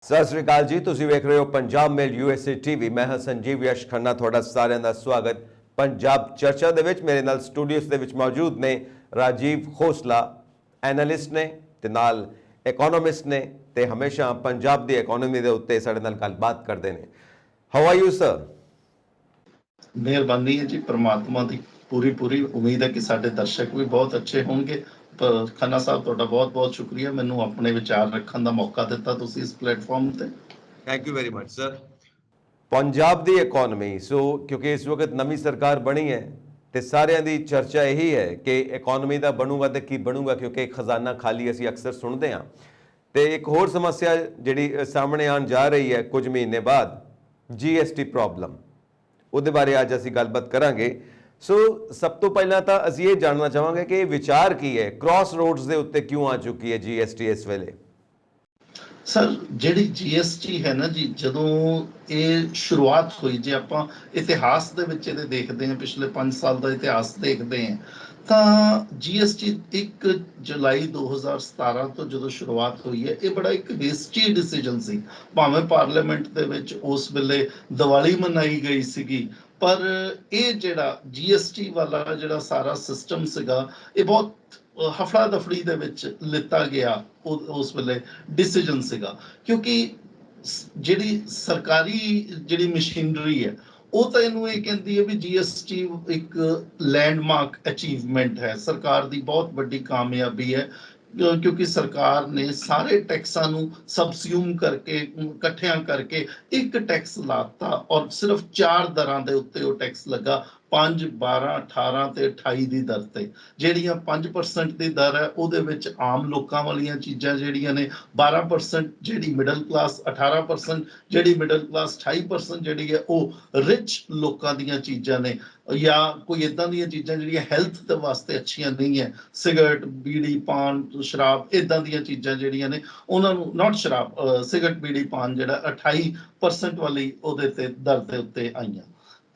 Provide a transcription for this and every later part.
ਸਤਿ ਸ੍ਰੀ ਅਕਾਲ ਜੀ। ਤੁਸੀਂ ਵੇਖ ਰਹੇ ਹੋ ਪੰਜਾਬ ਮੇਲ USA TV। ਮੈਂ ਹਾਂ ਸੰਜੀਵ ਯਸ਼ ਖੰਨਾ, ਤੁਹਾਡਾ ਸਾਰਿਆਂ ਦਾ ਸਵਾਗਤ ਪੰਜਾਬ ਚਰਚਾ ਦੇ ਵਿੱਚ। ਮੇਰੇ ਨਾਲ ਸਟੂਡੀਓਸ ਦੇ ਵਿੱਚ ਮੌਜੂਦ ਨੇ ਰਾਜੀਵ ਖੋਸਲਾ, ਐਨਾਲਿਸਟ ਨੇ ਤੇ ਨਾਲ ਇਕਨੋਮਿਸਟ ਨੇ ਤੇ ਹਮੇਸ਼ਾ ਪੰਜਾਬ ਦੀ ਇਕਨੋਮੀ ਦੇ ਉੱਤੇ ਸਾਡੇ ਨਾਲ ਗੱਲਬਾਤ ਕਰਦੇ ਨੇ। How are you sir? ਮਿਹਰਬਾਨੀ ਹੈ ਜੀ, परमात्मा ਦੀ ਪੂਰੀ ਉਮੀਦ ਹੈ ਕਿ ਸਾਡੇ ਦਰਸ਼ਕ ਵੀ ਬਹੁਤ ਅੱਛੇ ਹੋਣਗੇ। ਖੰਨਾ ਸਾਹਿਬ, ਤੁਹਾਡਾ ਬਹੁਤ ਸ਼ੁਕਰੀਆ ਮੈਨੂੰ ਆਪਣੇ ਵਿਚਾਰ ਰੱਖਣ ਦਾ ਮੌਕਾ ਦਿੱਤਾ ਤੁਸੀਂ ਇਸ ਪਲੇਟਫਾਰਮ ਤੇ। Thank you very much sir. Punjab the economy ਕਿਉਂਕਿ ਇਸ ਵਕਤ ਨਵੀਂ ਸਰਕਾਰ ਬਣੀ ਹੈ ਤੇ ਸਾਰਿਆਂ ਦੀ ਚਰਚਾ ਇਹੀ ਹੈ ਕਿ ਇਕਨੋਮੀ ਦਾ ਬਣੂਗਾ ਤੇ ਕੀ ਬਣੂਗਾ, ਕਿਉਂਕਿ ਖਜ਼ਾਨਾ ਖਾਲੀ ਅਸੀਂ ਅਕਸਰ ਸੁਣਦੇ ਹਾਂ। ਤੇ ਇੱਕ ਹੋਰ ਸਮੱਸਿਆ ਜਿਹੜੀ ਸਾਹਮਣੇ ਆਉਣ ਜਾ ਰਹੀ ਹੈ ਕੁਝ ਮਹੀਨੇ ਬਾਅਦ, GST ਪ੍ਰੋਬਲਮ, ਉਹਦੇ ਬਾਰੇ ਅੱਜ ਅਸੀਂ ਗੱਲਬਾਤ ਕਰਾਂਗੇ। ਸਭ ਤੋਂ ਪਹਿਲਾਂ ਤਾਂ ਅਸੀਂ ਇਹ ਜਾਣਨਾ ਚਾਹਾਂਗੇ ਕਿ ਇਹ ਵਿਚਾਰ ਕੀ ਹੈ, ਕ੍ਰਾਸ ਰੋਡਸ ਦੇ ਉੱਤੇ ਕਿਉਂ ਆ ਚੁੱਕੀ ਹੈ GST ਇਸ ਵੇਲੇ? ਸਰ, ਜਿਹੜੀ GST ਹੈ ਨਾ ਜੀ, ਜਦੋਂ ਇਹ ਸ਼ੁਰੂਆਤ ਹੋਈ, ਜੇ ਆਪਾਂ ਇਤਿਹਾਸ ਦੇ ਵਿੱਚ ਇਹਦੇ ਦੇਖਦੇ ਹਾਂ, ਪਿਛਲੇ 5 ਸਾਲ ਦਾ ਇਤਿਹਾਸ ਦੇਖਦੇ ਹਾਂ, ਤਾਂ GST 1 ਜੁਲਾਈ 2017 ਤੋਂ ਜਦੋਂ ਸ਼ੁਰੂਆਤ ਹੋਈ ਹੈ, ਇਹ ਬੜਾ ਇੱਕ ਵੇਸਟੀ ਡਿਸੀਜਨ ਸੀ। ਭਾਵੇਂ ਪਾਰਲੀਮੈਂਟ ਦੇ ਵਿੱਚ ਉਸ ਵੇਲੇ ਦੀਵਾਲੀ ਮਨਾਈ ਗਈ ਸੀਗੀ, ਪਰ ਇਹ ਜਿਹੜਾ GST ਵਾਲਾ ਜਿਹੜਾ ਸਾਰਾ ਸਿਸਟਮ ਸੀਗਾ, ਇਹ ਬਹੁਤ ਹਫੜਾ ਦਫੜੀ ਦੇ ਵਿੱਚ ਲਿੱਤਾ ਗਿਆ। ਉਸ ਵੇਲੇ ਡਿਸੀਜਨ ਸੀਗਾ, ਕਿਉਂਕਿ ਜਿਹੜੀ ਸਰਕਾਰੀ ਜਿਹੜੀ ਮਸ਼ੀਨਰੀ ਹੈ, ਉਹ ਤਾਂ ਇਹਨੂੰ ਇਹ ਕਹਿੰਦੀ ਹੈ ਵੀ GST ਇੱਕ ਲੈਂਡਮਾਰਕ ਅਚੀਵਮੈਂਟ ਹੈ, ਸਰਕਾਰ ਦੀ ਬਹੁਤ ਵੱਡੀ ਕਾਮਯਾਬੀ ਹੈ, ਕਿਉਂਕਿ ਸਰਕਾਰ ਨੇ ਸਾਰੇ ਟੈਕਸਾਂ ਨੂੰ ਸਬਸਿਊਮ ਕਰਕੇ, ਇਕੱਠਿਆਂ ਕਰਕੇ ਇੱਕ ਟੈਕਸ ਲਾਤਾ, ਔਰ ਸਿਰਫ 4 ਦਰਾਂ ਦੇ ਉੱਤੇ ਉਹ ਟੈਕਸ ਲੱਗਾ, 5, 12, 18 ਤੇ 28 ਦੀ ਦਰ ਤੇ। ਜਿਹੜੀਆਂ 5% ਦੀ ਦਰ ਹੈ, ਉਹਦੇ ਵਿੱਚ ਆਮ ਲੋਕਾਂ ਵਾਲੀਆਂ ਚੀਜ਼ਾਂ ਜਿਹੜੀਆਂ ਨੇ 12%, ਜਿਹੜੀ ਮਿਡਲ ਕਲਾਸ 18%, ਜਿਹੜੀ ਮਿਡਲ ਕਲਾਸ 28% ਜਿਹੜੀ ਹੈ ਉਹ ਰਿਚ ਲੋਕਾਂ ਦੀਆਂ ਚੀਜ਼ਾਂ ਨੇ, ਜਾਂ ਕੋਈ ਇਦਾਂ ਦੀਆਂ ਚੀਜ਼ਾਂ ਜਿਹੜੀਆਂ ਹੈਲਥ ਦੇ ਵਾਸਤੇ ਅੱਛੀਆਂ ਨਹੀਂ ਹੈ, ਸਿਗਰਟ, ਬੀੜੀ, ਪਾਨ, ਸ਼ਰਾਬ, ਇਦਾਂ ਦੀਆਂ ਚੀਜ਼ਾਂ ਜਿਹੜੀਆਂ ਨੇ ਉਹਨਾਂ ਨੂੰ, ਨਾਟ ਸ਼ਰਾਬ, ਸਿਗਰਟ, ਬੀੜੀ, ਪਾਨ ਜਿਹੜਾ 28% ਵਾਲੀ ਉਹਦੇ ਤੇ ਦਰ ਦੇ ਉੱਤੇ ਆਈਆਂ।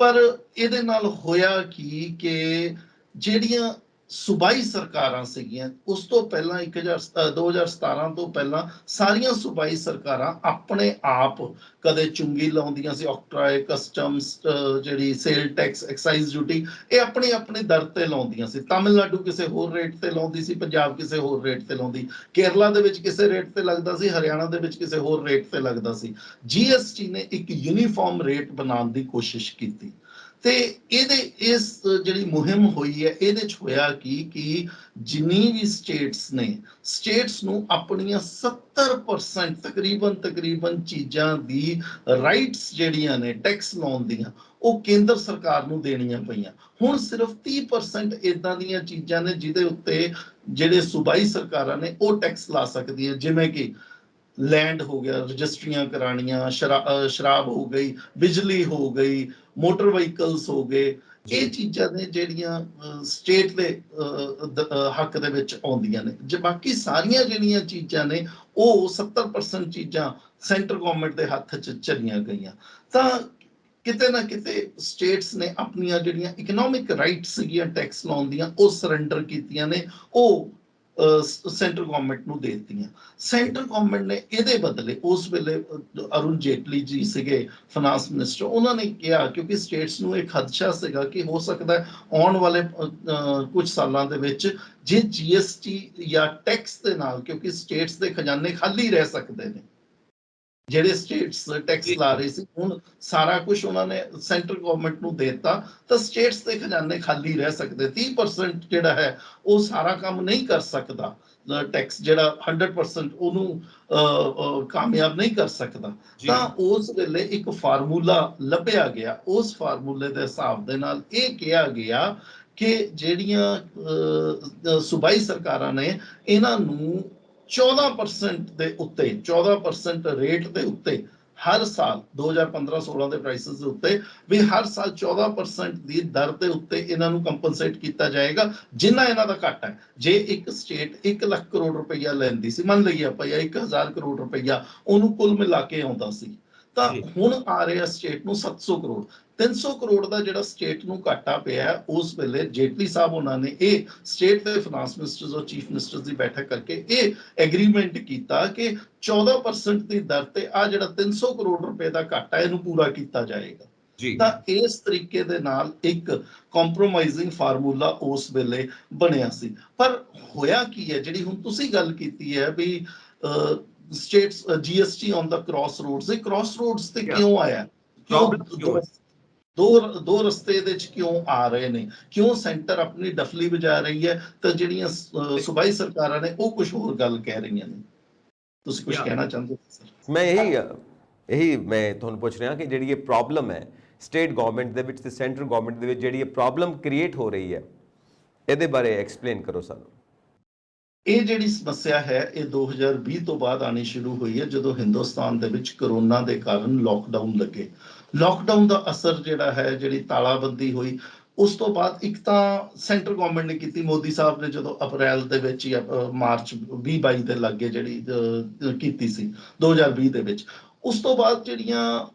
ਪਰ ਇਹਦੇ ਨਾਲ ਹੋਇਆ ਕੀ ਕਿ ਜਿਹੜੀਆਂ ਸੂਬਾਈ ਸਰਕਾਰਾਂ ਸੀਗੀਆਂ, ਉਸ ਤੋਂ ਪਹਿਲਾਂ 2017 ਤੋਂ ਪਹਿਲਾਂ ਸਾਰੀਆਂ ਸੂਬਾਈ ਸਰਕਾਰਾਂ ਆਪਣੇ ਆਪ ਕਦੇ ਚੁੰਗੀ ਲਾਉਂਦੀਆਂ ਸੀ, ਆਕਟਰਾਏ, ਕਸਟਮਸ, ਜਿਹੜੀ ਸੇਲ ਟੈਕਸ, ਐਕਸਾਈਜ਼ ਡਿਊਟੀ, ਇਹ ਆਪਣੀ ਦਰ ਤੇ ਲਾਉਂਦੀਆਂ ਸੀ। ਤਾਮਿਲਨਾਡੂ ਕਿਸੇ ਹੋਰ ਰੇਟ ਤੇ ਲਾਉਂਦੀ ਸੀ, ਪੰਜਾਬ ਕਿਸੇ ਹੋਰ ਰੇਟ ਤੇ ਲਾਉਂਦੀ, ਕੇਰਲਾ ਦੇ ਵਿੱਚ ਕਿਸੇ ਰੇਟ ਤੇ ਲੱਗਦਾ ਸੀ, ਹਰਿਆਣਾ ਦੇ ਵਿੱਚ ਕਿਸੇ ਹੋਰ ਰੇਟ ਤੇ ਲੱਗਦਾ ਸੀ। GST ਨੇ ਇੱਕ ਯੂਨੀਫਾਰਮ ਰੇਟ ਬਣਾਉਣ ਦੀ ਕੋਸ਼ਿਸ਼ ਕੀਤੀ, ਤੇ ਇਹਦੇ ਇਸ ਜਿਹੜੀ ਮੁਹਿੰਮ ਹੋਈ ਹੈ, ਇਹਦੇ ਚ ਹੋਇਆ ਕਿ ਜਿੰਨੀ ਵੀ ਸਟੇਟਸ ਨੂੰ ਆਪਣੀਆਂ 70% ਤਕਰੀਬਨ ਚੀਜ਼ਾਂ ਦੀ ਰਾਈਟਸ ਜਿਹੜੀਆਂ ਨੇ ਟੈਕਸ ਲਾਉਣ ਦੀਆਂ, ਉਹ ਕੇਂਦਰ ਸਰਕਾਰ ਨੂੰ ਦੇਣੀਆਂ ਪਈਆਂ। ਹੁਣ ਸਿਰਫ 30% ਇਦਾਂ ਦੀਆਂ ਚੀਜ਼ਾਂ ਨੇ ਜਿਹਦੇ ਉੱਤੇ ਜਿਹੜੇ ਸੂਬਾਈ ਸਰਕਾਰਾਂ ਨੇ ਉਹ ਟੈਕਸ ਲਾ ਸਕਦੀਆਂ, ਜਿਵੇਂ ਕਿ ਲੈਂਡ ਹੋ ਗਿਆ, ਰਜਿਸਟਰੀਆਂ ਕਰਾਣੀਆਂ, ਸ਼ਰਾਬ ਹੋ ਗਈ, ਬਿਜਲੀ ਹੋ ਗਈ, ਮੋਟਰ ਵਹੀਕਲਸ ਹੋ ਗਏ। ਇਹ ਚੀਜ਼ਾਂ ਨੇ ਜਿਹੜੀਆਂ ਸਟੇਟ ਦੇ ਹੱਕ ਦੇ ਵਿੱਚ ਆਉਂਦੀਆਂ ਨੇ। ਜੇ ਬਾਕੀ ਸਾਰੀਆਂ ਜਿਹੜੀਆਂ ਚੀਜ਼ਾਂ ਨੇ, ਉਹ 70% ਚੀਜ਼ਾਂ ਸੈਂਟਰ ਗਵਰਨਮੈਂਟ ਦੇ ਹੱਥ 'ਚ ਚਲੀਆਂ ਗਈਆਂ। ਤਾਂ ਕਿਤੇ ਨਾ ਕਿਤੇ ਸਟੇਟਸ ਨੇ ਆਪਣੀਆਂ ਜਿਹੜੀਆਂ ਇਕਨੋਮਿਕ ਰਾਈਟਸ ਸੀਗੀਆਂ ਟੈਕਸ ਲਾਉਣ ਦੀਆਂ, ਉਹ ਸਰੈਂਡਰ ਕੀਤੀਆਂ ਨੇ, ਉਹ ਸੈਂਟਰ ਗਵਰਨਮੈਂਟ ਨੂੰ ਦੇ ਦਿੱਤੀਆਂ। ਸੈਂਟਰ ਗਵਰਨਮੈਂਟ ਨੇ ਇਹਦੇ ਬਦਲੇ, ਉਸ ਵੇਲੇ ਅਰੁਣ ਜੇਟਲੀ ਜੀ ਸੀਗੇ ਫਾਈਨਾਂਸ ਮਿਨਿਸਟਰ, ਉਹਨਾਂ ਨੇ ਕਿਹਾ, ਕਿਉਂਕਿ ਸਟੇਟਸ ਨੂੰ ਇੱਕ ਖਦਸ਼ਾ ਸੀਗਾ ਕਿ ਹੋ ਸਕਦਾ ਆਉਣ ਵਾਲੇ ਕੁਝ ਸਾਲਾਂ ਦੇ ਵਿੱਚ ਜੇ GST ਜਾਂ ਟੈਕਸ ਦੇ ਨਾਲ, ਕਿਉਂਕਿ ਸਟੇਟਸ ਦੇ ਖਜ਼ਾਨੇ ਖਾਲੀ ਰਹਿ ਸਕਦੇ ਨੇ, ਜਿਹੜੇ ਸਟੇਟਸ ਟੈਕਸ ਲਾ ਰਹੇ ਸੀ, ਹੁਣ ਸਾਰਾ ਕੁਝ ਉਹਨਾਂ ਨੇ ਸੈਂਟਰ ਗਵਰਨਮੈਂਟ ਨੂੰ ਦੇ ਦਿੱਤਾ, ਤਾਂ ਸਟੇਟਸ ਦੇ ਖਜ਼ਾਨੇ ਖਾਲੀ ਰਹਿ ਸਕਦੇ। 30% ਜਿਹੜਾ ਹੈ ਉਹ ਸਾਰਾ ਕੰਮ ਨਹੀਂ ਕਰ ਸਕਦਾ, ਟੈਕਸ ਜਿਹੜਾ 100% ਉਹਨੂੰ ਕਾਮਯਾਬ ਨਹੀਂ ਕਰ ਸਕਦਾ। ਤਾਂ ਉਸ ਵੇਲੇ ਇੱਕ ਫਾਰਮੂਲਾ ਲੱਭਿਆ ਗਿਆ, ਉਸ ਫਾਰਮੂਲੇ ਦੇ ਹਿਸਾਬ ਦੇ ਨਾਲ ਇਹ ਕਿਹਾ ਗਿਆ ਕਿ ਜਿਹੜੀਆਂ ਸੂਬਾਈ ਸਰਕਾਰਾਂ ਨੇ, ਇਹਨਾਂ ਨੂੰ 14% ਦੇ ਉੱਤੇ, 14% ਰੇਟ ਦੇ ਉੱਤੇ ਹਰ ਸਾਲ 2015-16 ਦੇ ਪ੍ਰਾਈਸਿਸ ਦੇ ਉੱਤੇ ਵੀ ਹਰ ਸਾਲ 14% ਦੀ ਦਰ ਦੇ ਉੱਤੇ ਇਹਨਾਂ ਨੂੰ ਕੰਪਨਸੇਟ ਕੀਤਾ ਜਾਏਗਾ, ਜਿੰਨਾ ਇਹਨਾਂ ਦਾ ਘੱਟ ਹੈ। ਜੇ ਇੱਕ ਸਟੇਟ 1 ਲੱਖ ਕਰੋੜ ਰੁਪਈਆ ਲੈਂਦੀ ਸੀ, ਮੰਨ ਲਈਏ ਆਪਾਂ, ਜਾਂ 1000 ਕਰੋੜ ਰੁਪਈਆ ਉਹਨੂੰ ਕੁੱਲ ਮਿਲਾ ਕੇ ਆਉਂਦਾ ਸੀ, ਤਾਂ ਹੁਣ ਆ ਰਿਹਾ ਸਟੇਟ ਨੂੰ 700 ਕਰੋੜ। 300 ਕਰੋੜ ਦਾ ਜਿਹੜਾ ਸਟੇਟ ਨੂੰ ਘਾਟਾ ਪਿਆ ਉਸ ਵੇਲੇ ਜੇਟਲੀ ਸਾਹਿਬ ਉਹਨਾਂ ਨੇ ਇਹ ਸਟੇਟ ਦੇ ਫਾਈਨਾਂਸ ਮਿਨਿਸਟਰਸ ਔਰ ਚੀਫ ਮਿਨਿਸਟਰਸ ਦੀ ਬੈਠਕ ਕਰਕੇ ਇਹ ਐਗਰੀਮੈਂਟ ਕੀਤਾ ਕਿ 14% ਦੀ ਦਰ ਤੇ ਆ ਜਿਹੜਾ 300 ਕਰੋੜ ਰੁਪਏ ਦਾ ਘਾਟਾ ਇਹਨੂੰ ਪੂਰਾ ਕੀਤਾ ਜਾਏਗਾ ਜੀ ਤਾਂ ਇਸ ਤਰੀਕੇ ਦੇ ਨਾਲ ਇੱਕ ਕੰਪਰੋਮਾਈਜ਼ਿੰਗ ਫਾਰਮੂਲਾ ਉਸ ਵੇਲੇ ਬਣਿਆ ਸੀ। ਪਰ ਹੋਇਆ ਕੀ ਹੈ, ਜਿਹੜੀ ਹੁਣ ਤੁਸੀਂ ਗੱਲ ਕੀਤੀ ਹੈ ਵੀ states GST on the cross roads, ਇਹ ਕ੍ਰਾਸ ਰੋਡਸ ਤੇ ਕਿਉਂ ਆਇਆ, ਦੋ ਰਸਤੇ ਦੇ ਚ ਕਿਉਂ ਆ ਰਹੇ ਨੇ, ਕਿਉਂ ਸੈਂਟਰ ਆਪਣੀ ਡਫਲੀ ਵਜਾ ਰਹੀ ਹੈ ਤਾਂ ਜਿਹੜੀਆਂ ਸੂਬਾਈ ਸਰਕਾਰਾਂ ਨੇ ਉਹ ਕੁਝ ਹੋਰ ਗੱਲ ਕਹਿ ਰਹੀਆਂ ਨੇ। ਤੁਸੀਂ ਕੁਝ ਕਹਿਣਾ ਚਾਹੁੰਦੇ ਹੋ ਸਰ? ਮੈਂ ਇਹੀ ਮੈਂ ਤੁਹਾਨੂੰ ਪੁੱਛ ਰਿਹਾ ਕਿ ਜਿਹੜੀ ਇਹ ਪ੍ਰੋਬਲਮ ਹੈ ਸਟੇਟ ਗਵਰਨਮੈਂਟ ਦੇ ਵਿੱਚ ਤੇ ਸੈਂਟਰਲ ਗਵਰਨਮੈਂਟ ਦੇ ਵਿੱਚ ਜਿਹੜੀ ਇਹ ਪ੍ਰੋਬਲਮ ਕ੍ਰੀਏਟ ਹੋ ਰਹੀ ਹੈ, ਇਹਦੇ ਬਾਰੇ ਐਕਸਪਲੇਨ ਕਰੋ ਸਾਨੂੰ। ਇਹ ਜਿਹੜੀ ਸਮੱਸਿਆ ਹੈ ਇਹ 2020 ਤੋਂ ਬਾਅਦ ਆਣੀ ਸ਼ੁਰੂ ਹੋਈ ਹੈ, ਜਦੋਂ ਹਿੰਦੁਸਤਾਨ ਦੇ ਵਿੱਚ ਕਰੋਨਾ ਦੇ ਕਾਰਨ ਲਾਕਡਾਊਨ ਲੱਗੇ। ਲਾਕਡਾਊਨ ਦਾ ਅਸਰ ਜਿਹੜਾ ਹੈ, ਜਿਹੜੀ ਤਾਲਾਬੰਦੀ ਹੋਈ, ਉਸ ਤੋਂ ਬਾਅਦ ਇੱਕ ਤਾਂ ਸੈਂਟਰ ਗਵਰਨਮੈਂਟ ਨੇ ਕੀਤੀ, ਮੋਦੀ ਸਾਹਿਬ ਨੇ ਜਦੋਂ ਅਪ੍ਰੈਲ ਦੇ ਵਿੱਚ ਜਾਂ ਮਾਰਚ 2022 ਦੇ ਲਾਗੇ ਜਿਹੜੀ ਕੀਤੀ ਸੀ 2020 ਦੇ ਵਿੱਚ। ਉਸ ਤੋਂ ਬਾਅਦ ਜਿਹੜੀਆਂ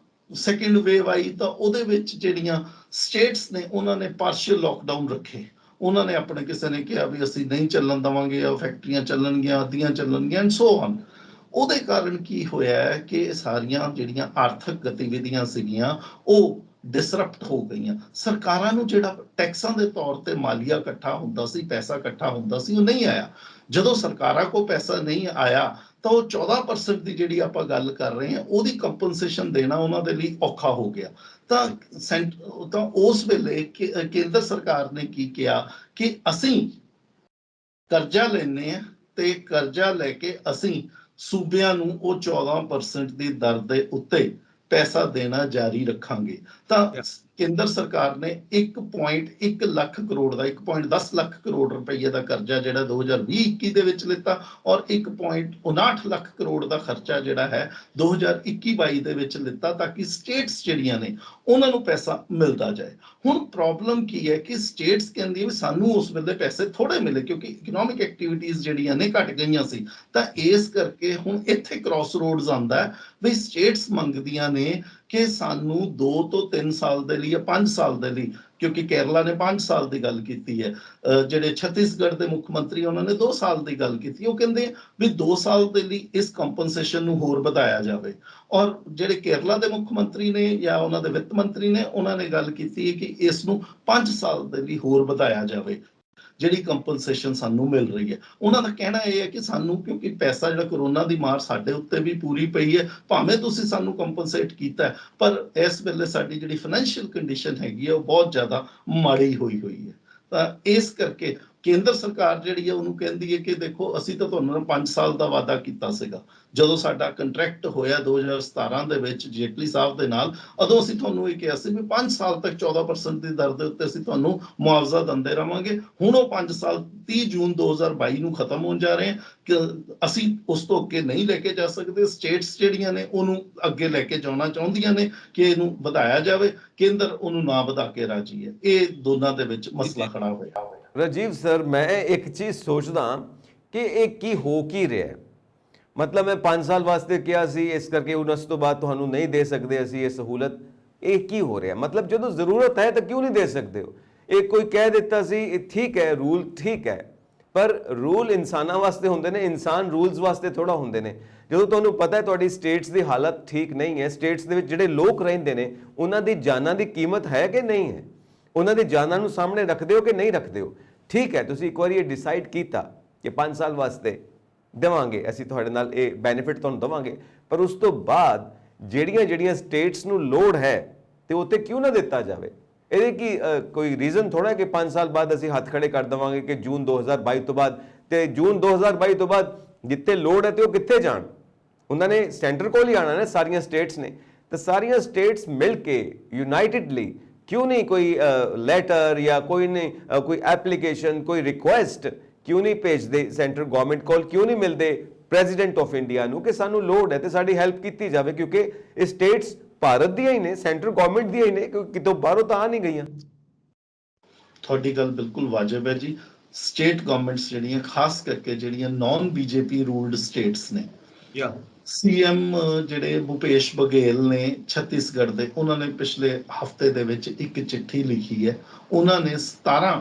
ਸੈਕਿੰਡ ਵੇਵ ਆਈ ਤਾਂ ਉਹਦੇ ਵਿੱਚ ਜਿਹੜੀਆਂ ਸਟੇਟਸ ਨੇ ਉਹਨਾਂ ਨੇ ਪਾਰਸ਼ੀਅਲ ਲਾਕਡਾਊਨ ਰੱਖੇ। ਉਹਨਾਂ ਨੇ ਆਪਣੇ ਕਿਸੇ ਨੇ ਕਿਹਾ ਵੀ ਅਸੀਂ ਨਹੀਂ ਚੱਲਣ ਦੇਵਾਂਗੇ, ਫੈਕਟਰੀਆਂ ਚੱਲਣਗੀਆਂ, ਅੱਧੀਆਂ ਚੱਲਣਗੀਆਂ ਐਂਡ ਸੋ ਔਨ। ਉਹਦੇ ਕਾਰਨ ਕੀ ਹੋਇਆ ਕਿ ਸਾਰੀਆਂ ਜਿਹੜੀਆਂ ਆਰਥਿਕ ਗਤੀਵਿਧੀਆਂ ਸੀਗੀਆਂ ਉਹ ਡਿਸਰਪਟ ਹੋ ਗਈਆਂ। ਸਰਕਾਰਾਂ ਨੂੰ ਜਿਹੜਾ ਟੈਕਸਾਂ ਦੇ ਤੌਰ ਤੇ ਮਾਲੀਆ ਇਕੱਠਾ ਹੁੰਦਾ ਸੀ, ਪੈਸਾ ਇਕੱਠਾ ਹੁੰਦਾ ਸੀ, ਉਹ ਨਹੀਂ ਆਇਆ। ਜਦੋਂ ਸਰਕਾਰਾਂ ਕੋਲ ਪੈਸਾ ਨਹੀਂ ਆਇਆ ਤਾਂ ਉਹ 14% ਦੀ ਜਿਹੜੀ ਆਪਾਂ ਗੱਲ ਕਰ ਰਹੇ ਹਾਂ ਉਹਦੀ ਕੰਪਨਸੇਸ਼ਨ ਦੇਣਾ ਉਹਨਾਂ ਦੇ ਲਈ ਔਖਾ ਹੋ ਗਿਆ। ਤਾਂ ਉਸ ਵੇਲੇ ਕੇਂਦਰ ਸਰਕਾਰ ਨੇ ਕੀ ਕਿਹਾ ਕਿ ਅਸੀਂ ਕਰਜ਼ਾ ਲੈਣੇ ਆ ਤੇ ਕਰਜ਼ਾ ਲੈ ਕੇ ਅਸੀਂ ਸੂਬਿਆਂ ਨੂੰ ਉਹ 14% ਦੀ ਦਰ ਦੇ ਉੱਤੇ ਪੈਸਾ ਦੇਣਾ ਜਾਰੀ ਰੱਖਾਂਗੇ। ਤਾਂ ਕੇਂਦਰ ਸਰਕਾਰ ਨੇ 1.1 ਲੱਖ ਕਰੋੜ ਦਾ 1.10 ਲੱਖ ਕਰੋੜ ਰੁਪਏ ਦਾ ਕਰਜ਼ਾ ਜਿਹੜਾ 2020-21 ਦੇ ਵਿੱਚ ਲਿੱਤਾ ਔਰ 1.59 ਲੱਖ ਕਰੋੜ ਦਾ ਖਰਚਾ ਜਿਹੜਾ ਹੈ 2021-22 ਦੇ ਵਿੱਚ ਲਿੱਤਾ, ਤਾਂ ਕਿ ਸਟੇਟਸ ਜਿਹੜੀਆਂ ਨੇ ਉਹਨਾਂ ਨੂੰ ਪੈਸਾ ਮਿਲਦਾ ਜਾਏ। ਹੁਣ ਪ੍ਰੋਬਲਮ ਕੀ ਹੈ ਕਿ ਸਟੇਟਸ ਕਹਿੰਦੀ ਵੀ ਸਾਨੂੰ ਉਸ ਵੇਲੇ ਪੈਸੇ ਥੋੜੇ ਮਿਲੇ ਕਿਉਂਕਿ ਇਕਨੋਮਿਕ ਐਕਟੀਵਿਟੀਜ਼ ਜਿਹੜੀਆਂ ਨੇ ਘਟ ਗਈਆਂ ਸੀ। ਤਾਂ ਇਸ ਕਰਕੇ ਹੁਣ ਇੱਥੇ ਕ੍ਰਾਸ ਰੋਡਸ ਆਉਂਦਾ ਵੀ ਸਟੇਟਸ ਮੰਗਦੀਆਂ ਨੇ ਕਿ ਸਾਨੂੰ 2 ਤੋਂ 3 ਸਾਲ ਦੇ ਲਈ ਜਾਂ 5 ਸਾਲ ਦੇ ਲਈ, ਕਿਉਂਕਿ ਕੇਰਲਾ ਨੇ 5 ਸਾਲ ਦੀ ਗੱਲ ਕੀਤੀ ਹੈ, ਜਿਹੜੇ ਛੱਤੀਸਗੜ੍ਹ ਦੇ ਮੁੱਖ ਮੰਤਰੀ ਉਹਨਾਂ ਨੇ 2 ਸਾਲ ਦੀ ਗੱਲ ਕੀਤੀ। ਉਹ ਕਹਿੰਦੇ ਵੀ 2 ਸਾਲ ਦੇ ਲਈ ਇਸ ਕੰਪਨਸੇਸ਼ਨ ਨੂੰ ਹੋਰ ਵਧਾਇਆ ਜਾਵੇ। ਔਰ ਜਿਹੜੇ ਕੇਰਲਾ ਦੇ ਮੁੱਖ ਮੰਤਰੀ ਨੇ ਜਾਂ ਉਹਨਾਂ ਦੇ ਵਿੱਤ ਮੰਤਰੀ ਨੇ, ਉਹਨਾਂ ਨੇ ਗੱਲ ਕੀਤੀ ਹੈ ਕਿ ਇਸ ਨੂੰ 5 ਸਾਲ ਦੇ ਲਈ ਹੋਰ ਵਧਾਇਆ ਜਾਵੇ ਜਿਹੜੀ ਕੰਪਨਸੇਸ਼ਨ ਸਾਨੂੰ ਮਿਲ ਰਹੀ ਹੈ। ਉਹਨਾਂ ਦਾ ਕਹਿਣਾ ਇਹ ਹੈ ਕਿ ਸਾਨੂੰ ਕਿਉਂਕਿ ਪੈਸਾ ਜਿਹੜਾ ਕਰੋਨਾ ਦੀ ਮਾਰ ਸਾਡੇ ਉੱਤੇ ਵੀ ਪੂਰੀ ਪਈ ਹੈ, ਭਾਵੇਂ ਤੁਸੀਂ ਸਾਨੂੰ ਕੰਪਨਸੇਟ ਕੀਤਾ ਪਰ ਇਸ ਵੇਲੇ ਸਾਡੀ ਜਿਹੜੀ ਫਾਈਨੈਂਸ਼ੀਅਲ ਕੰਡੀਸ਼ਨ ਹੈਗੀ ਹੈ ਉਹ ਬਹੁਤ ਜ਼ਿਆਦਾ ਮਾੜੀ ਹੋਈ ਹੈ। ਤਾਂ ਇਸ ਕਰਕੇ ਕੇਂਦਰ ਸਰਕਾਰ ਜਿਹੜੀ ਹੈ ਉਹਨੂੰ ਕਹਿੰਦੀ ਹੈ ਕਿ ਦੇਖੋ ਅਸੀਂ ਤਾਂ ਤੁਹਾਨੂੰ 5 ਸਾਲ ਦਾ ਵਾਅਦਾ ਕੀਤਾ ਸੀਗਾ, ਜਦੋਂ ਸਾਡਾ ਕੰਟਰੈਕਟ ਹੋਇਆ 2017 ਦੇ ਵਿੱਚ ਜੇਟਲੀ ਸਾਹਿਬ ਦੇ ਨਾਲ, ਉਦੋਂ ਅਸੀਂ ਤੁਹਾਨੂੰ ਇਹ ਕਿਹਾ ਸੀ ਵੀ 5 ਸਾਲ ਤੱਕ 14% ਦੀ ਦਰ ਦੇ ਉੱਤੇ ਅਸੀਂ ਤੁਹਾਨੂੰ ਮੁਆਵਜ਼ਾ ਦਿੰਦੇ ਰਵਾਂਗੇ। ਹੁਣ ਉਹ 5 ਸਾਲ 30 ਜੂਨ 2022 ਨੂੰ ਖਤਮ ਹੋਣ ਜਾ ਰਹੇ ਕਿ ਅਸੀਂ ਉਸ ਤੋਂ ਅੱਗੇ ਨਹੀਂ ਲੈ ਕੇ ਜਾ ਸਕਦੇ। ਸਟੇਟਸ ਜਿਹੜੀਆਂ ਨੇ ਉਹਨੂੰ ਅੱਗੇ ਲੈ ਕੇ ਜਾਣਾ ਚਾਹੁੰਦੀਆਂ ਨੇ ਕਿ ਇਹਨੂੰ ਵਧਾਇਆ ਜਾਵੇ, ਕੇਂਦਰ ਉਹਨੂੰ ਨਾ ਵਧਾ ਕੇ ਰਾਜੀ ਹੈ। ਇਹ ਦੋਨਾਂ ਦੇ ਵਿੱਚ ਮਸਲਾ ਖੜਾ ਹੋਇਆ। ਰਾਜੀਵ ਸਰ, ਮੈਂ ਇੱਕ ਚੀਜ਼ ਸੋਚਦਾ ਕਿ ਇਹ ਕੀ ਹੋ ਕੀ ਰਿਹਾ। ਮਤਲਬ ਮੈਂ 5 ਸਾਲ ਵਾਸਤੇ ਕਿਹਾ ਸੀ, ਇਸ ਕਰਕੇ ਉਸ ਤੋਂ ਬਾਅਦ ਤੁਹਾਨੂੰ ਨਹੀਂ ਦੇ ਸਕਦੇ ਅਸੀਂ ਇਹ ਸਹੂਲਤ। ਇਹ ਕੀ ਹੋ ਰਿਹਾ? ਮਤਲਬ ਜਦੋਂ ਜ਼ਰੂਰਤ ਹੈ ਤਾਂ ਕਿਉਂ ਨਹੀਂ ਦੇ ਸਕਦੇ ਹੋ? ਇਹ ਕੋਈ ਕਹਿ ਦਿੱਤਾ ਸੀ, ਇਹ ਠੀਕ ਹੈ, ਰੂਲ ਠੀਕ ਹੈ, ਪਰ ਰੂਲ ਇਨਸਾਨਾਂ ਵਾਸਤੇ ਹੁੰਦੇ ਨੇ, ਇਨਸਾਨ ਰੂਲਸ ਵਾਸਤੇ ਥੋੜਾ ਹੁੰਦੇ ਨੇ। ਜਦੋਂ ਤੁਹਾਨੂੰ ਪਤਾ ਹੈ ਤੁਹਾਡੀ ਸਟੇਟਸ ਦੀ ਹਾਲਤ ਠੀਕ ਨਹੀਂ ਹੈ, ਸਟੇਟਸ ਦੇ ਵਿੱਚ ਜਿਹੜੇ ਲੋਕ ਰਹਿੰਦੇ ਨੇ ਉਹਨਾਂ ਦੀ ਜਾਨਾਂ ਦੀ ਕੀਮਤ ਹੈ ਕਿ ਨਹੀਂ ਹੈ, ਉਹਨਾਂ ਦੀ ਜਾਨਾਂ ਨੂੰ ਸਾਹਮਣੇ ਰੱਖਦੇ ਹੋ ਕਿ ਨਹੀਂ ਰੱਖਦੇ ਹੋ। ਠੀਕ ਹੈ, ਤੁਸੀਂ ਇੱਕ ਵਾਰੀ ਇਹ ਡਿਸਾਈਡ ਕੀਤਾ ਕਿ 5 ਸਾਲ ਵਾਸਤੇ ਦੇਵਾਂਗੇ ਅਸੀਂ ਤੁਹਾਡੇ ਨਾਲ ਇਹ ਬੈਨੀਫਿਟ ਤੁਹਾਨੂੰ ਦੇਵਾਂਗੇ, ਪਰ ਉਸ ਤੋਂ ਬਾਅਦ ਜਿਹੜੀਆਂ ਸਟੇਟਸ ਨੂੰ ਲੋੜ ਹੈ ਤੇ ਉੱਤੇ ਕਿਉਂ ਨਾ ਦਿੱਤਾ ਜਾਵੇ? ਇਹਦੇ ਕੀ ਕੋਈ ਰੀਜ਼ਨ ਥੋੜਾ ਕਿ 5 ਸਾਲ ਬਾਅਦ ਅਸੀਂ ਹੱਥ ਖੜੇ ਕਰ ਦੇਵਾਂਗੇ ਕਿ ਜੂਨ 2022 ਤੋਂ ਬਾਅਦ, ਤੇ ਜੂਨ 2022 ਤੋਂ ਬਾਅਦ ਜਿੱਥੇ ਲੋੜ ਹੈ ਤੇ ਉਹ ਕਿੱਥੇ ਜਾਣ? ਉਹਨਾਂ ਨੇ ਸੈਂਟਰ ਕੋਲ ਹੀ ਆਣਾ ਨੇ, ਸਾਰੀਆਂ ਸਟੇਟਸ ਨੇ। ਤੇ ਸਾਰੀਆਂ ਸਟੇਟਸ ਮਿਲ ਕੇ ਯੂਨਾਈਟਿਡਲੀ क्यों नहीं कोई लेटर या कोई नहीं कोई एप्लीकेशन, कोई रिक्वेस्ट क्यों नहीं भेजते सेंट्रल गवर्नमेंट कोल, क्यों नहीं मिलते प्रेजिडेंट ऑफ इंडिया नूं कि सानू लोड़ है ते साडी हेल्प की जाए? क्योंकि ये स्टेट्स भारत दियां ही ने, सेंट्रल गवर्नमेंट दियां ही ने, कितों बाहरों तो आ नहीं गईयां। ਤੁਹਾਡੀ ਗੱਲ ਬਿਲਕੁਲ ਵਾਜਬ ਹੈ ਜੀ। ਸਟੇਟ ਗਵਰਨਮੈਂਟਸ ਜਿਹੜੀਆਂ ਖਾਸ ਕਰਕੇ ਜਿਹੜੀਆਂ ਨਾਨ BJP ਰੂਲਡ ਸਟੇਟਸ ਨੇ, ਸੀਐਮ ਜਿਹੜੇ ਭੁਪੇਸ਼ ਬਘੇਲ ਨੇ ਛੱਤੀਸਗੜ੍ਹ ਦੇ, ਉਹਨਾਂ ਨੇ ਪਿਛਲੇ ਹਫਤੇ ਦੇ ਵਿੱਚ ਇੱਕ ਚਿੱਠੀ ਲਿਖੀ ਹੈ। ਉਹਨਾਂ ਨੇ 17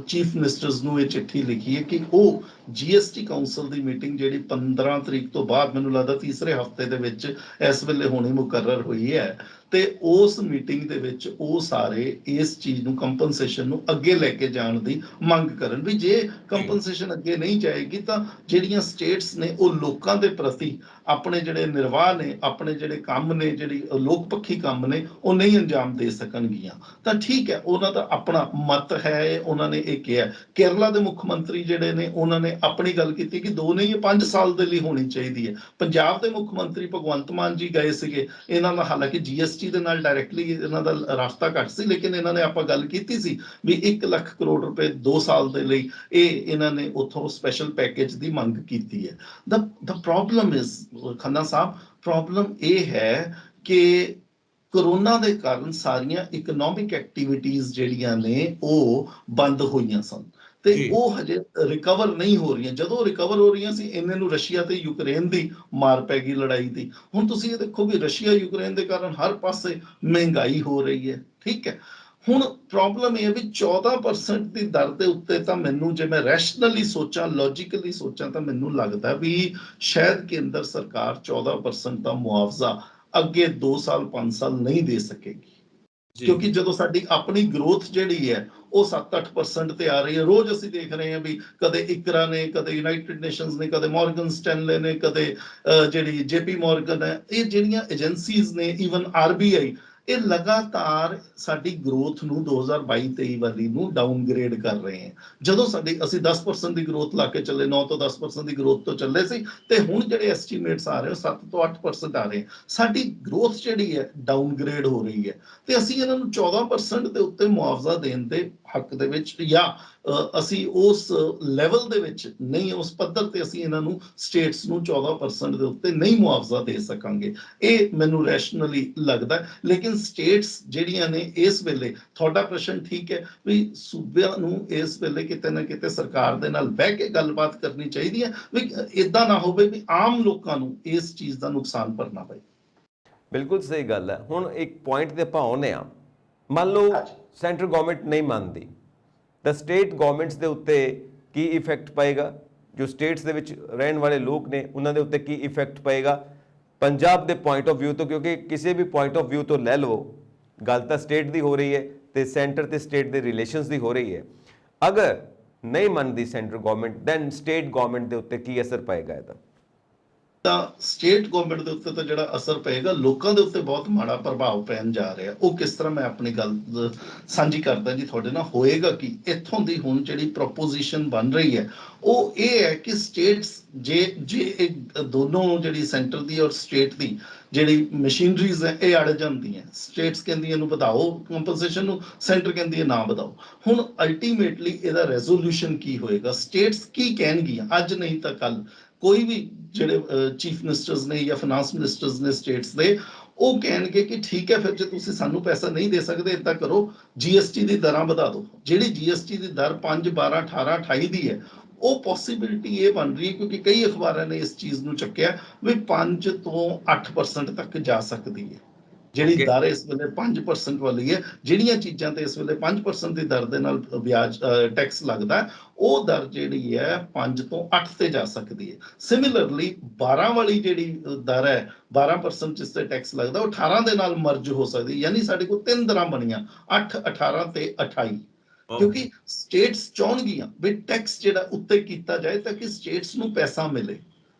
ਚੀਫ ਮਿਨਿਸਟਰਸ ਨੂੰ ਇਹ ਚਿੱਠੀ ਲਿਖੀ ਹੈ ਕਿ ਉਹ ਜੀਐਸਟੀ ਕਾਉਂਸਲ ਦੀ ਮੀਟਿੰਗ ਜਿਹੜੀ 15 ਤਰੀਕ ਤੋਂ ਬਾਅਦ, ਮੈਨੂੰ ਲੱਗਦਾ ਤੀਸਰੇ ਹਫਤੇ ਦੇ ਵਿੱਚ ਇਸ ਵੇਲੇ ਹੋਣੀ ਮੁਕਰਰ ਹੋਈ ਹੈ, ਤੇ ਉਸ ਮੀਟਿੰਗ ਦੇ ਵਿੱਚ ਉਹ ਸਾਰੇ ਇਸ ਚੀਜ਼ ਨੂੰ, ਕੰਪਨਸੇਸ਼ਨ ਨੂੰ ਅੱਗੇ ਲੈ ਕੇ ਜਾਣ ਦੀ ਮੰਗ ਕਰਨ। ਵੀ ਜੇ ਕੰਪਨਸੇਸ਼ਨ ਅੱਗੇ ਨਹੀਂ ਜਾਏਗੀ ਤਾਂ ਜਿਹੜੀਆਂ ਸਟੇਟਸ ਨੇ ਉਹ ਲੋਕਾਂ ਦੇ ਪ੍ਰਤੀ ਆਪਣੇ ਜਿਹੜੇ ਨਿਰਵਾਹ ਨੇ, ਆਪਣੇ ਜਿਹੜੇ ਕੰਮ ਨੇ, ਜਿਹੜੀ ਲੋਕ ਪੱਖੀ ਕੰਮ ਨੇ, ਉਹ ਨਹੀਂ ਅੰਜਾਮ ਦੇ ਸਕਣਗੀਆਂ। ਤਾਂ ਠੀਕ ਹੈ, ਉਹਨਾਂ ਦਾ ਆਪਣਾ ਮਤ ਹੈ, ਉਹਨਾਂ ਨੇ ਇਹ ਕਿਹਾ। ਕੇਰਲਾ ਦੇ ਮੁੱਖ ਮੰਤਰੀ ਜਿਹੜੇ ਨੇ, ਉਹਨਾਂ ਨੇ ਆਪਣੀ ਗੱਲ ਕੀਤੀ ਕਿ 2 ਨਹੀਂ, ਇਹ 5 ਸਾਲ ਦੇ ਲਈ ਹੋਣੀ ਚਾਹੀਦੀ ਹੈ। ਪੰਜਾਬ ਦੇ ਮੁੱਖ ਮੰਤਰੀ ਭਗਵੰਤ ਮਾਨ ਜੀ ਗਏ ਸੀਗੇ, ਇਹਨਾਂ ਦਾ ਹਾਲਾਂਕਿ ਜੀਐਸਟੀ ਦੇ ਨਾਲ ਡਾਇਰੈਕਟਲੀ ਇਹਨਾਂ ਦਾ ਰਾਸਤਾ ਘੱਟ ਸੀ, ਲੇਕਿਨ ਇਹਨਾਂ ਨੇ ਆਪਾਂ ਗੱਲ ਕੀਤੀ ਸੀ ਵੀ 1 ਲੱਖ ਕਰੋੜ ਰੁਪਏ 2 ਸਾਲ ਦੇ ਲਈ ਇਹਨਾਂ ਨੇ ਉੱਥੋਂ ਸਪੈਸ਼ਲ ਪੈਕੇਜ ਦੀ ਮੰਗ ਕੀਤੀ ਹੈ। the problem is, Khanna Sahib, problem ਇਹ ਹੈ ਕਿ ਕਰੋਨਾ ਦੇ ਕਾਰਨ ਸਾਰੀਆਂ ਇਕਨੋਮਿਕ ਐਕਟੀਵਿਟੀਜ਼ ਜਿਹੜੀਆਂ ਨੇ ਉਹ ਬੰਦ ਹੋਈਆਂ ਸਨ, ਤੇ ਉਹ ਹਜੇ ਰਿਕਵਰ ਨਹੀਂ ਹੋ ਰਹੀਆਂ। ਜਦੋਂ ਰਿਕਵਰ ਹੋ ਰਹੀਆਂ ਸੀ, ਇਹਨਾਂ ਨੂੰ ਰਸ਼ੀਆ ਤੇ ਯੂਕਰੇਨ ਦੀ ਮਾਰ ਪੈ ਗਈ, ਲੜਾਈ ਦੀ। ਹੁਣ ਤੁਸੀਂ ਇਹ ਦੇਖੋ ਵੀ ਰਸ਼ੀਆ ਯੂਕਰੇਨ ਦੇ ਕਾਰਨ ਹਰ ਪਾਸੇ ਮਹਿੰਗਾਈ ਹੋ ਰਹੀ ਹੈ, ਠੀਕ ਹੈ। ਹੁਣ ਪ੍ਰੋਬਲਮ ਇਹ ਹੈ ਵੀ 14% ਦੀ ਦਰ ਦੇ ਉੱਤੇ ਤਾਂ ਮੈਨੂੰ, ਜੇ ਮੈਂ ਰੈਸ਼ਨਲੀ ਸੋਚਾਂ, ਲੌਜੀਕਲੀ ਸੋਚਾਂ, ਤਾਂ ਮੈਨੂੰ ਲੱਗਦਾ ਵੀ ਸ਼ਾਇਦ ਕੇਂਦਰ ਸਰਕਾਰ 14% ਦਾ ਮੁਆਵਜ਼ਾ ਅੱਗੇ 2 ਸਾਲ 5 ਸਾਲ ਨਹੀਂ ਦੇ ਸਕੇਗੀ, ਕਿਉਂਕਿ ਜਦੋਂ ਸਾਡੀ ਆਪਣੀ ਗਰੋਥ ਜਿਹੜੀ ਹੈ ਉਹ 7-8% ਤੇ ਆ ਰਹੀ ਹੈ। ਰੋਜ਼ ਅਸੀਂ ਦੇਖ ਰਹੇ ਹਾਂ ਵੀ ਕਦੇ ਇਕਰਾ ਨੇ, ਕਦੇ ਯੂਨਾਈਟਿਡ ਨੇਸ਼ਨਸ ਨੇ, ਕਦੇ ਮੋਰਗਨ ਸਟੈਨਲੇ ਨੇ, ਕਦੇ ਜਿਹੜੀ ਜੇਪੀ ਮੋਰਗਨ ਹੈ, ਇਹ ਜਿਹੜੀਆਂ ਏਜੰਸੀਜ਼ ਨੇ, ਈਵਨ ਆਰਬੀਆਈ, ਇਹ ਲਗਾਤਾਰ ਸਾਡੀ ਗਰੋਥ ਨੂੰ 2022-23 ਵਾਲੀ ਨੂੰ ਡਾਊਨਗ੍ਰੇਡ ਕਰ ਰਹੇ ਹੈ। ਜਦੋਂ ਅਸੀਂ 10% ਦੀ ਗਰੋਥ ਲਾ ਕੇ ਚੱਲੇ, 9 ਤੋਂ 10% ਦੀ ਗਰੋਥ ਤੋਂ ਚੱਲੇ ਸੀ, ਤੇ ਹੁਣ ਜਿਹੜੇ ਐਸਟੀਮੇਟਸ ਆ ਰਹੇ ਉਹ 7 ਤੋਂ 8% ਆ ਰਹੇ। ਸਾਡੀ ਗਰੋਥ ਜਿਹੜੀ ਹੈ ਡਾਊਨਗ੍ਰੇਡ ਹੋ ਰਹੀ ਹੈ, ਤੇ ਅਸੀਂ ਇਹਨਾਂ ਨੂੰ 14% ਦੇ ਉੱਤੇ ਮੁਆਵਜ਼ਾ ਦੇਣ ਦੇ ਹੱਕ ਦੇ ਵਿੱਚ, ਜਾਂ ਅਸੀਂ ਉਸ ਲੈਵਲ ਦੇ ਵਿੱਚ ਨਹੀਂ, ਉਸ ਪੱਧਰ ਤੇ ਅਸੀਂ ਇਹਨਾਂ ਨੂੰ, ਸਟੇਟਸ ਨੂੰ 14% ਦੇ ਉੱਤੇ ਨਹੀਂ ਮੁਆਵਜ਼ਾ ਦੇ ਸਕਾਂਗੇ। ਇਹ ਮੈਨੂੰ ਰੈਸ਼ਨਲੀ ਲੱਗਦਾ। ਲੇਕਿਨ ਸਟੇਟਸ ਜਿਹੜੀਆਂ ਨੇ ਇਸ ਵੇਲੇ, ਤੁਹਾਡਾ ਪ੍ਰਸ਼ਨ ਠੀਕ ਹੈ ਵੀ ਸੂਬਿਆਂ ਨੂੰ ਇਸ ਵੇਲੇ ਕਿਤੇ ਨਾ ਕਿਤੇ ਸਰਕਾਰ ਦੇ ਨਾਲ ਬਹਿ ਕੇ ਗੱਲਬਾਤ ਕਰਨੀ ਚਾਹੀਦੀ ਹੈ, ਵੀ ਇਦਾਂ ਨਾ ਹੋਵੇ ਵੀ ਆਮ ਲੋਕਾਂ ਨੂੰ ਇਸ ਚੀਜ਼ ਦਾ ਨੁਕਸਾਨ ਭਰਨਾ ਪਏ। ਬਿਲਕੁਲ ਸਹੀ ਗੱਲ ਹੈ। ਹੁਣ ਇੱਕ ਪੁਆਇੰਟ ਤੇ ਆਪਾਂ ਆਉਂਦੇ ਆ, ਮੰਨ ਲਓ ਸੈਂਟਰਲ ਗਵਰਨਮੈਂਟ ਨਹੀਂ ਮੰਨਦੀ, ਤਾਂ ਸਟੇਟ ਗਵਰਨਮੈਂਟਸ ਦੇ ਉੱਤੇ ਕੀ ਇਫੈਕਟ ਪਏਗਾ? ਜੋ ਸਟੇਟਸ ਦੇ ਵਿੱਚ ਰਹਿਣ ਵਾਲੇ ਲੋਕ ਨੇ ਉਹਨਾਂ ਦੇ ਉੱਤੇ ਕੀ ਇਫੈਕਟ ਪਏਗਾ ਪੰਜਾਬ ਦੇ ਪੁਆਇੰਟ ਆਫ ਵਿਊ ਤੋਂ? ਕਿਉਂਕਿ ਕਿਸੇ ਵੀ ਪੁਆਇੰਟ ਆਫ ਵਿਊ ਤੋਂ ਲੈ ਲਓ, ਗੱਲ ਤਾਂ ਸਟੇਟ ਦੀ ਹੋ ਰਹੀ ਹੈ ਤੇ ਸੈਂਟਰ ਤੇ ਸਟੇਟ ਦੇ ਰਿਲੇਸ਼ਨਸ ਦੀ ਹੋ ਰਹੀ ਹੈ। ਅਗਰ ਨਹੀਂ ਮੰਨਦੀ central government, then state government ਦੇ ਉੱਤੇ ਕੀ ਅਸਰ ਪਏਗਾ ਇਹਦਾ? ਤਾਂ ਸਟੇਟ ਗਵਰਨਮੈਂਟ ਦੇ ਉੱਤੇ ਤਾਂ ਜਿਹੜਾ ਅਸਰ ਪਏਗਾ, ਲੋਕਾਂ ਦੇ ਉੱਤੇ ਬਹੁਤ ਮਾੜਾ ਪ੍ਰਭਾਵ ਪੈਣ ਜਾ ਰਿਹਾ। ਉਹ ਕਿਸ ਤਰ੍ਹਾਂ, ਮੈਂ ਆਪਣੀ ਗੱਲ ਸਾਂਝੀ ਕਰਦਾ ਜੀ ਤੁਹਾਡੇ ਨਾਲ। ਹੋਏਗਾ ਕਿ ਇੱਥੋਂ ਦੀ ਹੁਣ ਜਿਹੜੀ ਪ੍ਰੋਪੋਜੀਸ਼ਨ ਬਣ ਰਹੀ ਹੈ ਉਹ ਇਹ ਹੈ ਕਿ ਸਟੇਟਸ, ਜੇ ਦੋਨੋਂ, ਜਿਹੜੀ ਸੈਂਟਰ ਦੀ ਔਰ ਸਟੇਟ ਦੀ ਜਿਹੜੀ ਮਸ਼ੀਨਰੀਜ਼ ਹੈ, ਇਹ ਅੜ ਜਾਂਦੀਆਂ। ਸਟੇਟਸ ਕਹਿੰਦੀ ਇਹਨੂੰ ਵਧਾਓ ਕੰਪਨਸੇਸ਼ਨ ਨੂੰ, ਸੈਂਟਰ ਕਹਿੰਦੀ ਹੈ ਨਾ ਵਧਾਓ। ਹੁਣ ਅਲਟੀਮੇਟਲੀ ਇਹਦਾ ਰੈਜ਼ੋਲੂਸ਼ਨ ਕੀ ਹੋਏਗਾ? ਸਟੇਟਸ ਕੀ ਕਹਿਣਗੀਆਂ? ਅੱਜ ਨਹੀਂ ਤਾਂ ਕੱਲ ਕੋਈ ਵੀ ਜਿਹੜੇ ਚੀਫ ਮਿਨਿਸਟਰਸ ਨੇ ਜਾਂ ਫਾਈਨਾਂਸ ਮਿਨਿਸਟਰਸ ਨੇ ਸਟੇਟਸ ਦੇ, ਉਹ ਕਹਿਣਗੇ ਕਿ ਠੀਕ ਹੈ, ਫਿਰ ਜੇ ਤੁਸੀਂ ਸਾਨੂੰ ਪੈਸਾ ਨਹੀਂ ਦੇ ਸਕਦੇ, ਇਦਾਂ ਕਰੋ, ਜੀਐਸਟੀ ਦੀ ਦਰਾਂ ਵਧਾ ਦਿਓ। ਜਿਹੜੀ ਜੀਐਸਟੀ ਦੀ ਦਰ 5, 12, 18, 28 ਦੀ ਹੈ, ਉਹ ਪੋਸੀਬਿਲਿਟੀ ਇਹ ਬਣ ਰਹੀ ਹੈ, ਕਿਉਂਕਿ ਕਈ ਅਖਬਾਰਾਂ ਨੇ ਇਸ ਚੀਜ਼ ਨੂੰ ਚੱਕਿਆ ਵੀ 5 ਤੋਂ 8% ਤੱਕ ਜਾ ਸਕਦੀ ਹੈ। ਜਿਹੜੀ ਦਰ ਇਸ ਵੇਲੇ 5% ਵਾਲੀ ਹੈ, ਜਿਹੜੀਆਂ ਚੀਜ਼ਾਂ ਤੇ ਇਸ ਵੇਲੇ 5% ਦੀ ਦਰ ਦੇ ਨਾਲ ਵਿਆਜ ਟੈਕਸ ਲੱਗਦਾ, ਉਹ ਦਰ ਜਿਹੜੀ ਹੈ 5 ਤੋਂ 8 ਤੇ ਜਾ ਸਕਦੀ ਹੈ। ਸਿਮਿਲਰਲੀ 12 ਵਾਲੀ ਜਿਹੜੀ ਦਰ ਹੈ, 12% ਜਿਸ ਤੇ ਟੈਕਸ ਲੱਗਦਾ, ਉਹ 18 ਦੇ ਨਾਲ ਮਰਜ ਹੋ ਸਕਦੀ। ਯਾਨੀ ਸਾਡੇ ਕੋਲ 3 ਦਰਾਂ ਬਣੀਆਂ, 8, 18 ਤੇ 28। ਕਿਉਂਕਿ ਸਟੇਟਸ ਚਾਹੁਣਗੀਆਂ ਵੀ ਟੈਕਸ ਜਿਹੜਾ ਉੱਤੇ ਕੀਤਾ ਜਾਏ ਤਾਂ ਕਿ ਸਟੇਟਸ ਨੂੰ ਪੈਸਾ ਮਿਲੇ।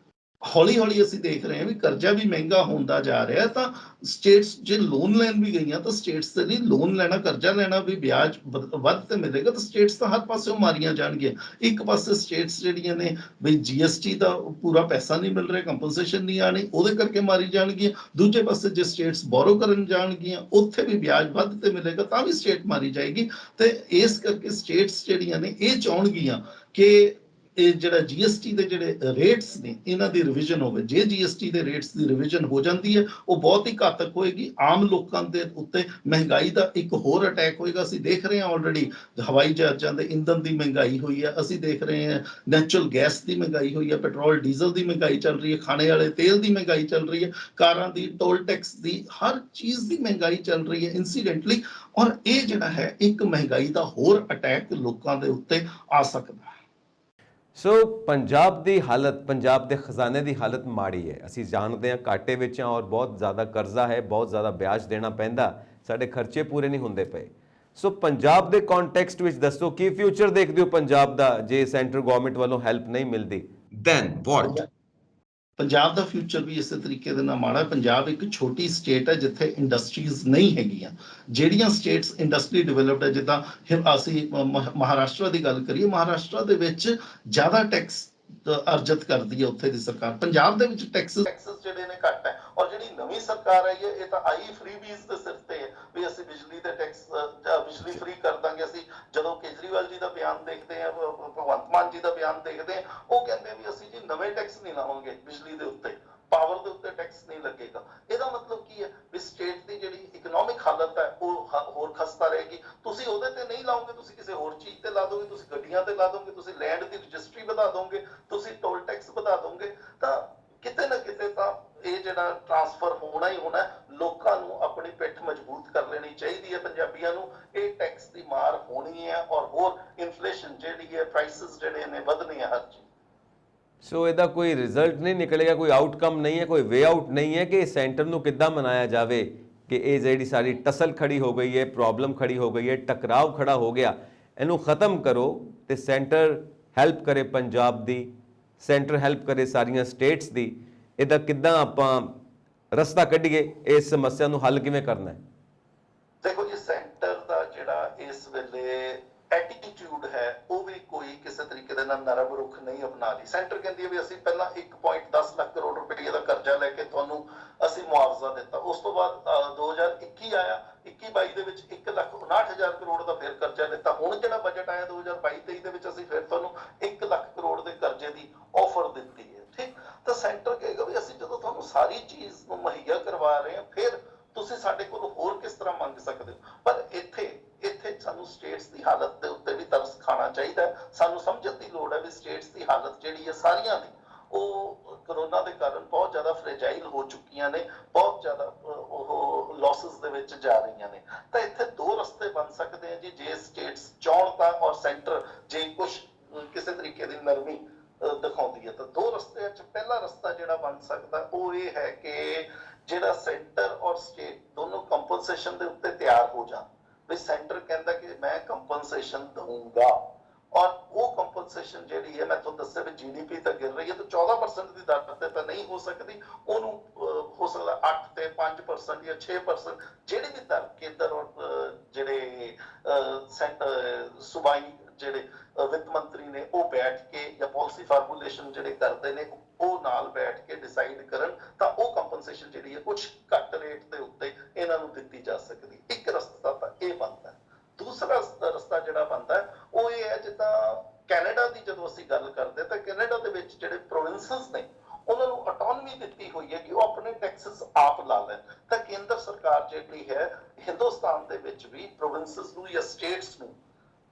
ਹੌਲੀ ਹੌਲੀ ਅਸੀਂ ਦੇਖ ਰਹੇ ਹਾਂ ਵੀ ਕਰਜ਼ਾ ਵੀ ਮਹਿੰਗਾ ਹੁੰਦਾ ਜਾ ਰਿਹਾ, ਤਾਂ ਸਟੇਟਸ ਜੇ ਲੋਨ ਲੈਣ ਵੀ ਗਈਆਂ ਤਾਂ ਸਟੇਟਸ ਦੇ ਲਈ ਲੋਨ ਲੈਣਾ, ਕਰਜ਼ਾ ਲੈਣਾ ਵੀ ਵਿਆਜ ਵੱਧ ਤੇ ਮਿਲੇਗਾ, ਤਾਂ ਸਟੇਟਸ ਤਾਂ ਹਰ ਪਾਸਿਓਂ ਮਾਰੀਆਂ ਜਾਣਗੀਆਂ। ਇੱਕ ਪਾਸੇ ਸਟੇਟਸ ਜਿਹੜੀਆਂ ਨੇ ਵੀ ਜੀਐਸਟੀ ਦਾ ਪੂਰਾ ਪੈਸਾ ਨਹੀਂ ਮਿਲ ਰਿਹਾ, ਕੰਪਨਸੇਸ਼ਨ ਨਹੀਂ ਆਣੀ, ਉਹਦੇ ਕਰਕੇ ਮਾਰੀ ਜਾਣਗੀਆਂ। ਦੂਜੇ ਪਾਸੇ ਜੇ ਸਟੇਟਸ ਬੋਰੋ ਕਰਨ ਜਾਣਗੀਆਂ, ਉੱਥੇ ਵੀ ਵਿਆਜ ਵੱਧ ਤੇ ਮਿਲੇਗਾ, ਤਾਂ ਵੀ ਸਟੇਟ ਮਾਰੀ ਜਾਏਗੀ। ਤੇ ਇਸ ਕਰਕੇ ਸਟੇਟਸ ਜਿਹੜੀਆਂ ਨੇ ਇਹ ਚਾਹਣਗੀਆਂ ਕਿ ਇਹ ਜਿਹੜਾ ਜੀਐਸਟੀ ਦੇ ਜਿਹੜੇ ਰੇਟਸ ਨੇ ਇਹਨਾਂ ਦੀ ਰਿਵੀਜ਼ਨ ਹੋਵੇ। ਜੇ ਜੀਐਸਟੀ ਦੇ ਰੇਟਸ ਦੀ ਰਿਵੀਜ਼ਨ ਹੋ ਜਾਂਦੀ ਹੈ ਉਹ ਬਹੁਤ ਹੀ ਘਾਤਕ ਹੋਏਗੀ। ਆਮ ਲੋਕਾਂ ਦੇ ਉੱਤੇ ਮਹਿੰਗਾਈ ਦਾ ਇੱਕ ਹੋਰ ਅਟੈਕ ਹੋਏਗਾ। ਅਸੀਂ ਦੇਖ ਰਹੇ ਹਾਂ ਆਲਰੇਡੀ ਹਵਾਈ ਜਹਾਜ਼ਾਂ ਦੇ ਇੰਧਨ ਦੀ ਮਹਿੰਗਾਈ ਹੋਈ ਹੈ, ਅਸੀਂ ਦੇਖ ਰਹੇ ਹਾਂ ਨੈਚੁਰਲ ਗੈਸ ਦੀ ਮਹਿੰਗਾਈ ਹੋਈ ਹੈ, ਪੈਟਰੋਲ ਡੀਜ਼ਲ ਦੀ ਮਹਿੰਗਾਈ ਚੱਲ ਰਹੀ ਹੈ, ਖਾਣੇ ਵਾਲੇ ਤੇਲ ਦੀ ਮਹਿੰਗਾਈ ਚੱਲ ਰਹੀ ਹੈ, ਕਾਰਾਂ ਦੀ, ਟੋਲ ਟੈਕਸ ਦੀ, ਹਰ ਚੀਜ਼ ਦੀ ਮਹਿੰਗਾਈ ਚੱਲ ਰਹੀ ਹੈ ਇਨਸੀਡੈਂਟਲੀ। ਔਰ ਇਹ ਜਿਹੜਾ ਹੈ ਇੱਕ ਮਹਿੰਗਾਈ ਦਾ ਹੋਰ ਅਟੈਕ ਲੋਕਾਂ ਦੇ ਉੱਤੇ ਆ ਸਕਦਾ ਹੈ। ਸੋ ਪੰਜਾਬ ਦੀ ਹਾਲਤ, ਪੰਜਾਬ ਦੇ ਖਜ਼ਾਨੇ ਦੀ ਹਾਲਤ ਮਾੜੀ ਹੈ। ਅਸੀਂ ਜਾਣਦੇ ਹਾਂ ਘਾਟੇ ਵਿੱਚ ਹਾਂ ਔਰ ਬਹੁਤ ਜ਼ਿਆਦਾ ਕਰਜ਼ਾ ਹੈ, ਬਹੁਤ ਜ਼ਿਆਦਾ ਵਿਆਜ ਦੇਣਾ ਪੈਂਦਾ, ਸਾਡੇ ਖਰਚੇ ਪੂਰੇ ਨਹੀਂ ਹੁੰਦੇ ਪਏ। ਸੋ ਪੰਜਾਬ ਦੇ ਕੰਟੈਕਸਟ ਵਿੱਚ ਦੱਸੋ ਕੀ ਫਿਊਚਰ ਦੇਖਦੇ ਹੋ ਪੰਜਾਬ ਦਾ ਜੇ ਸੈਂਟਰ ਗਵਰਨਮੈਂਟ ਵੱਲੋਂ ਹੈਲਪ ਨਹੀਂ ਮਿਲਦੀ? ਦੈਨ ਵਾਟ? ਪੰਜਾਬ ਦਾ ਫਿਊਚਰ ਵੀ ਇਸੇ ਤਰੀਕੇ ਦੇ ਨਾਲ ਮਾੜਾ ਹੈ। ਪੰਜਾਬ ਇੱਕ ਛੋਟੀ ਸਟੇਟ ਹੈ ਜਿੱਥੇ ਇੰਡਸਟਰੀਜ਼ ਨਹੀਂ ਹੈਗੀਆਂ। ਜਿਹੜੀਆਂ ਸਟੇਟਸ ਇੰਡਸਟਰੀ ਡਿਵੈਲਪਡ ਹੈ, ਜਿੱਦਾਂ ਅਸੀਂ ਮਹਾਰਾਸ਼ਟਰ ਦੀ ਗੱਲ ਕਰੀਏ, ਮਹਾਰਾਸ਼ਟਰ ਦੇ ਵਿੱਚ ਜ਼ਿਆਦਾ ਟੈਕਸ ਅਰਜਤ ਕਰਦੀ ਹੈ ਉੱਥੇ ਦੀ ਸਰਕਾਰ। ਪੰਜਾਬ ਦੇ ਵਿੱਚ ਟੈਕਸਸ ਜਿਹੜੇ ਨੇ ਘੱਟ ਹੈ। ਔਰ ਜਿਹੜੀ ਨਵੀਂ ਸਰਕਾਰ ਆਈ ਹੈ ਇਹ ਤਾਂ ਆਈ ਫ੍ਰੀਬੀਜ਼ ਦੇ ਸਿਰ ਤੇ ਹੈ ਵੀ ਅਸੀਂ ਬਿਜਲੀ ਦੇ ਟੈਕਸ, ਬਿਜਲੀ ਫ੍ਰੀ ਕਰ ਦਾਂਗੇ। ਅਸੀਂ ਜਦੋਂ ਕੇਜਰੀਵਾਲ ਜੀ ਦਾ ਬਿਆਨ ਦੇਖਦੇ ਹਾਂ, ਭਗਵੰਤ ਮਾਨ ਜੀ ਦਾ ਬਿਆਨ ਦੇਖਦੇ ਹਾਂ, ਉਹ ਕਹਿੰਦੇ ਵੀ ਅਸੀਂ ਜੀ ਨਵੇਂ ਟੈਕਸ ਨਹੀਂ ਲਾਵਾਂਗੇ ਬਿਜਲੀ ਦੇ ਉੱਤੇ, ਪਾਵਰ ਦੇ ਉੱਤੇ ਟੈਕਸ ਨਹੀਂ ਲੱਗੇਗਾ। ਇਹਦਾ ਮਤਲਬ ਕੀ ਹੈ ਵੀ ਸਟੇਟ ਦੀ ਜਿਹੜੀ ਇਕਨੋਮਿਕ ਹਾਲਤ ਹੈ ਉਹ ਹੋਰ ਖਸਤਾ ਰਹੇਗੀ। ਤੁਸੀਂ ਉਹਦੇ ਤੇ ਨਹੀਂ ਲਾਓਗੇ, ਤੁਸੀਂ ਕਿਸੇ ਹੋਰ ਚੀਜ਼ ਤੇ ਲਾ ਦੋਗੇ, ਤੁਸੀਂ ਗੱਡੀਆਂ ਤੇ ਲਾ ਦੋਗੇ, ਤੁਸੀਂ ਲੈਂਡ ਦੀ ਰਜਿਸਟਰੀ ਵਧਾ ਦੋਗੇ, ਤੁਸੀਂ ਟੋਲ ਟੈਕਸ ਵਧਾ ਦੋਗੇ, ਤਾਂ ਕਿਤੇ ਨਾ ਕਿਤੇ ਤਾਂ ਇਹ ਜਿਹੜਾ ਟ੍ਰਾਂਸਫਰ ਹੋਣਾ ਹੀ ਹੋਣਾ। ਲੋਕਾਂ ਨੂੰ ਆਪਣੀ ਪਿੱਠ ਮਜ਼ਬੂਤ ਕਰ ਲੈਣੀ ਚਾਹੀਦੀ ਹੈ। ਪੰਜਾਬੀਆਂ ਨੂੰ ਇਹ ਟੈਕਸ ਦੀ ਮਾਰ ਹੋਣੀ ਹੈ ਔਰ ਹੋਰ ਇਨਫਲੇਸ਼ਨ ਜਿਹੜੀ ਹੈ, ਪ੍ਰਾਈਸਿਸ ਜਿਹੜੇ ਨੇ ਵਧਣੇ ਆ ਹਰ ਚੀਜ਼। ਸੋ ਇਹਦਾ ਕੋਈ ਰਿਜ਼ਲਟ ਨਹੀਂ ਨਿਕਲੇਗਾ, ਕੋਈ ਆਊਟਕਮ ਨਹੀਂ ਹੈ, ਕੋਈ ਵੇ ਆਊਟ ਨਹੀਂ ਹੈ ਕਿ ਸੈਂਟਰ ਨੂੰ ਕਿੱਦਾਂ ਮਨਾਇਆ ਜਾਵੇ ਕਿ ਇਹ ਜਿਹੜੀ ਸਾਰੀ ਟਸਲ ਖੜੀ ਹੋ ਗਈ ਹੈ, ਪ੍ਰੋਬਲਮ ਖੜੀ ਹੋ ਗਈ ਹੈ, ਟਕਰਾਵ ਖੜਾ ਹੋ ਗਿਆ, ਇਹਨੂੰ ਖਤਮ ਕਰੋ ਤੇ ਸੈਂਟਰ ਹੈਲਪ ਕਰੇ ਪੰਜਾਬ ਦੀ, ਸੈਂਟਰ ਹੈਲਪ ਕਰੇ ਸਾਰੀਆਂ ਸਟੇਟਸ ਦੀ। ਇਹਦਾ ਕਿੱਦਾਂ ਆਪਾਂ ਰਸਤਾ ਕੱਢੀਏ, ਇਸ ਸਮੱਸਿਆ ਨੂੰ ਹੱਲ ਕਿਵੇਂ ਕਰਨਾ ਹੈ? ਦੇਖੋ ਜੀ, ਸੈਂਟਰ ਦਾ ਜਿਹੜਾ ਇਸ ਵੇਲੇ ਐਟੀਟਿਊਡ ਹੈ ਉਹ ਵੀ ਕੋਈ ਕਿਸੇ ਤਰੀਕੇ ਦੇ ਨਾਲ ਨਰਮ ਰੁਖ ਨਹੀਂ ਅਪਣਾ ਰਹੀ। ਸੈਂਟਰ ਕਹਿੰਦੀ ਹੈ ਵੀ ਅਸੀਂ ਪਹਿਲਾਂ 1.10 ਲੱਖ ਕਰੋੜ ਰੁਪਏ ਦਾ ਕਰਜ਼ਾ ਲੈ ਕੇ ਤੁਹਾਨੂੰ ਅਸੀਂ ਮੁਆਵਜ਼ਾ ਦਿੱਤਾ। ਉਸ ਤੋਂ ਬਾਅਦ 2021 ਆਇਆ, 21-22 ਦੇ ਵਿੱਚ 1,59,000 ਕਰੋੜ ਦਾ ਫਿਰ ਕਰਜ਼ਾ ਲਿੱਤਾ। ਹੁਣ ਜਿਹੜਾ ਬਜਟ ਆਇਆ 2022-23 ਦੇ ਵਿੱਚ ਅਸੀਂ ਫਿਰ ਤੁਹਾਨੂੰ 1 ਲੱਖ ਕਰੋੜ ਦੇ ਕਰਜ਼ੇ ਦੀ ਆਫਰ ਦਿੱਤੀ ਹੈ। ਠੀਕ, ਤਾਂ ਸੈਂਟਰ ਕਹੇਗਾ ਵੀ ਅਸੀਂ ਜਦੋਂ ਤੁਹਾਨੂੰ ਸਾਰੀ ਚੀਜ਼ ਨੂੰ ਮੁਹੱਈਆ ਕਰਵਾ ਰਹੇ ਹਾਂ ਫਿਰ ਤੁਸੀਂ ਸਾਡੇ ਕੋਲ ਹੋਰ ਕਿਸ ਤਰ੍ਹਾਂ ਮੰਗ ਸਕਦੇ ਹੋ। ਪਰ ਇੱਥੇ ਸਾਨੂੰ ਸਟੇਟਸ ਦੀ ਹਾਲਤ ਦੇ ਉੱਤੇ ਵੀ ਤਰਸ ਖਾਣਾ ਚਾਹੀਦਾ ਹੈ। ਸਾਨੂੰ ਸਮਝਣ ਦੀ ਲੋੜ ਹੈ ਵੀ ਸਟੇਟਸ ਦੀ ਹਾਲਤ ਜਿਹੜੀ ਹੈ ਸਾਰੀਆਂ ਦੀ ਉਹ ਕਰੋਨਾ ਦੇ ਕਾਰਨ ਬਹੁਤ ਜ਼ਿਆਦਾ ਫ੍ਰੇਜਾਈਲ ਹੋ ਚੁੱਕੀਆਂ ਨੇ, ਬਹੁਤ ਜ਼ਿਆਦਾ ਉਹ ਲਾਸਸ ਦੇ ਵਿੱਚ ਜਾ ਰਹੀਆਂ ਨੇ। ਤਾਂ ਇੱਥੇ ਦੋ ਰਸਤੇ ਬਣ ਸਕਦੇ ਆ ਜੀ, ਜੇ ਸਟੇਟਸ ਚਾਹਣ ਤਾਂ, ਔਰ ਸੈਂਟਰ ਜੇ ਕੁਝ ਕਿਸੇ ਤਰੀਕੇ ਦੀ ਨਰਮੀ ਦਿਖਾਉਂਦੀ ਹੈ ਤਾਂ। ਦੋ ਰਸਤਿਆਂ ਚ ਪਹਿਲਾ ਰਸਤਾ ਜਿਹੜਾ ਬਣ ਸਕਦਾ ਉਹ ਇਹ ਹੈ ਕਿ ਜਿਹੜਾ ਸੈਂਟਰ ਔਰ ਸਟੇਟ ਦੋਨੋਂ ਕੰਪਨਸੇਸ਼ਨ ਦੇ ਉੱਤੇ ਤਿਆਰ ਹੋ ਜਾਣ। ਵੀ ਸੈਂਟਰ ਕਹਿੰਦਾ ਕਿ ਮੈਂ ਕੰਪਨਸੇਸ਼ਨ ਦਊਂਗਾ ਔਰ ਉਹ ਕੰਪਨਸੇਸ਼ਨ ਜਿਹੜੀ ਹੈ, ਮੈਂ ਤੁਹਾਨੂੰ ਦੱਸਿਆ ਵੀ ਜੀਡੀਪੀ ਤਾਂ ਗਿਰ ਰਹੀ ਹੈ ਤਾਂ 14% ਦੀ ਦਰ ਤੇ ਤਾਂ ਨਹੀਂ ਹੋ ਸਕਦੀ, ਉਹਨੂੰ ਹੋ ਸਕਦਾ 8 ਤੇ 5% ਜਾਂ 6%, ਜਿਹੜੀ ਵੀ ਦਰ ਕੇਂਦਰ ਔਰ ਜਿਹੜੇ ਸੂਬਾਈ ਜਿਹੜੇ ਵਿੱਤ ਮੰਤਰੀ ਨੇ ਉਹ ਬੈਠ ਕੇ ਜਾਂ ਪਾਲਿਸੀ ਫਾਰਮੂਲੇਸ਼ਨ ਜਿਹੜੇ ਕਰਦੇ ਨੇ ਉਹ ਨਾਲ ਬੈਠ ਕੇ ਡਿਸਾਈਡ ਕਰਨ ਤਾਂ ਉਹ ਕੰਪਨਸੇਸ਼ਨ ਜਿਹੜੀ ਹੈ ਕੁਝ ਘੱਟ ਰੇਟ ਦੇ ਉੱਤੇ ਇਹਨਾਂ ਨੂੰ ਦਿੱਤੀ ਜਾ ਸਕਦੀ। ਇੱਕ ਰਸਤਾ ਤਾਂ ਇਹ ਬਣਦਾ। ਦੂਸਰਾ ਰਸਤਾ ਜਿਹੜਾ ਬਣਦਾ ਉਹ ਇਹ ਹੈ, ਜਿੱਦਾਂ ਕੈਨੇਡਾ ਦੀ ਜਦੋਂ ਅਸੀਂ ਗੱਲ ਕਰਦੇ ਤਾਂ ਕੈਨੇਡਾ ਦੇ ਵਿੱਚ ਜਿਹੜੇ ਪ੍ਰੋਵਿੰਸਸ ਨੇ ਉਹਨਾਂ ਨੂੰ ਆਟੋਨਮੀ ਦਿੱਤੀ ਹੋਈ ਹੈ ਕਿ ਉਹ ਆਪਣੇ ਟੈਕਸਸ ਆਪ ਲਾ ਲੈਣ। ਤਾਂ ਕੇਂਦਰ ਸਰਕਾਰ ਜਿਹੜੀ ਹੈ ਹਿੰਦੁਸਤਾਨ ਦੇ ਵਿੱਚ ਵੀ ਪ੍ਰੋਵਿੰਸਸ ਨੂੰ ਜਾਂ ਸਟੇਟਸ ਨੂੰ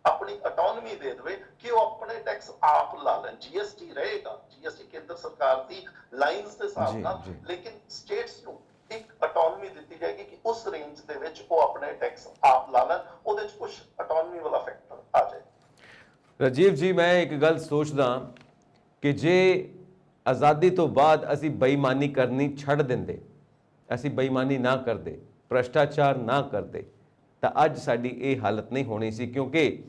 ਆਪਣੀ ਆਟੋਨਮੀ ਦੇ ਦੇਵੇ ਕਿ ਉਹ ਆਪਣੇ ਟੈਕਸ ਆਪ ਲਾ ਲੈਣ। ਜੀਐਸਟੀ ਰਹੇਗਾ, ਜੀਐਸਟੀ ਕੇਂਦਰ ਸਰਕਾਰ ਦੀ ਲਾਈਨਸ ਦੇ ਹਿਸਾਬ ਨਾਲ, ਲੇਕਿਨ ਸਟੇਟਸ ਨੂੰ ਇੱਕ ਆਟੋਨਮੀ ਦਿੱਤੀ ਜਾਏਗੀ ਕਿ ਉਸ ਰੇਂਜ ਦੇ ਵਿੱਚ ਉਹ ਆਪਣੇ ਟੈਕਸ ਆਪ ਲਾ ਲੈਣ। ਉਹਦੇ ਚ ਕੁਝ ਆਟੋਨਮੀ ਵਾਲਾ ਫੈਕਟਰ ਆ ਜਾਏ। ਰਾਜੀਵ ਜੀ, ਮੈਂ ਇੱਕ ਗੱਲ ਸੋਚਦਾ ਕਿ ਜੇ ਆਜ਼ਾਦੀ ਤੋਂ ਬਾਅਦ ਅਸੀਂ ਬੇਈਮਾਨੀ ਕਰਨੀ ਛੱਡ ਦਿੰਦੇ, ਅਸੀਂ ਬੇਈਮਾਨੀ ਨਾ ਕਰਦੇ, ਭ੍ਰਸ਼ਟਾਚਾਰ ਨਾ ਕਰਦੇ, ਤਾਂ ਅੱਜ ਸਾਡੀ ਇਹ ਹਾਲਤ ਨਹੀਂ ਹੋਣੀ ਸੀ। ਕਿਉਂਕਿ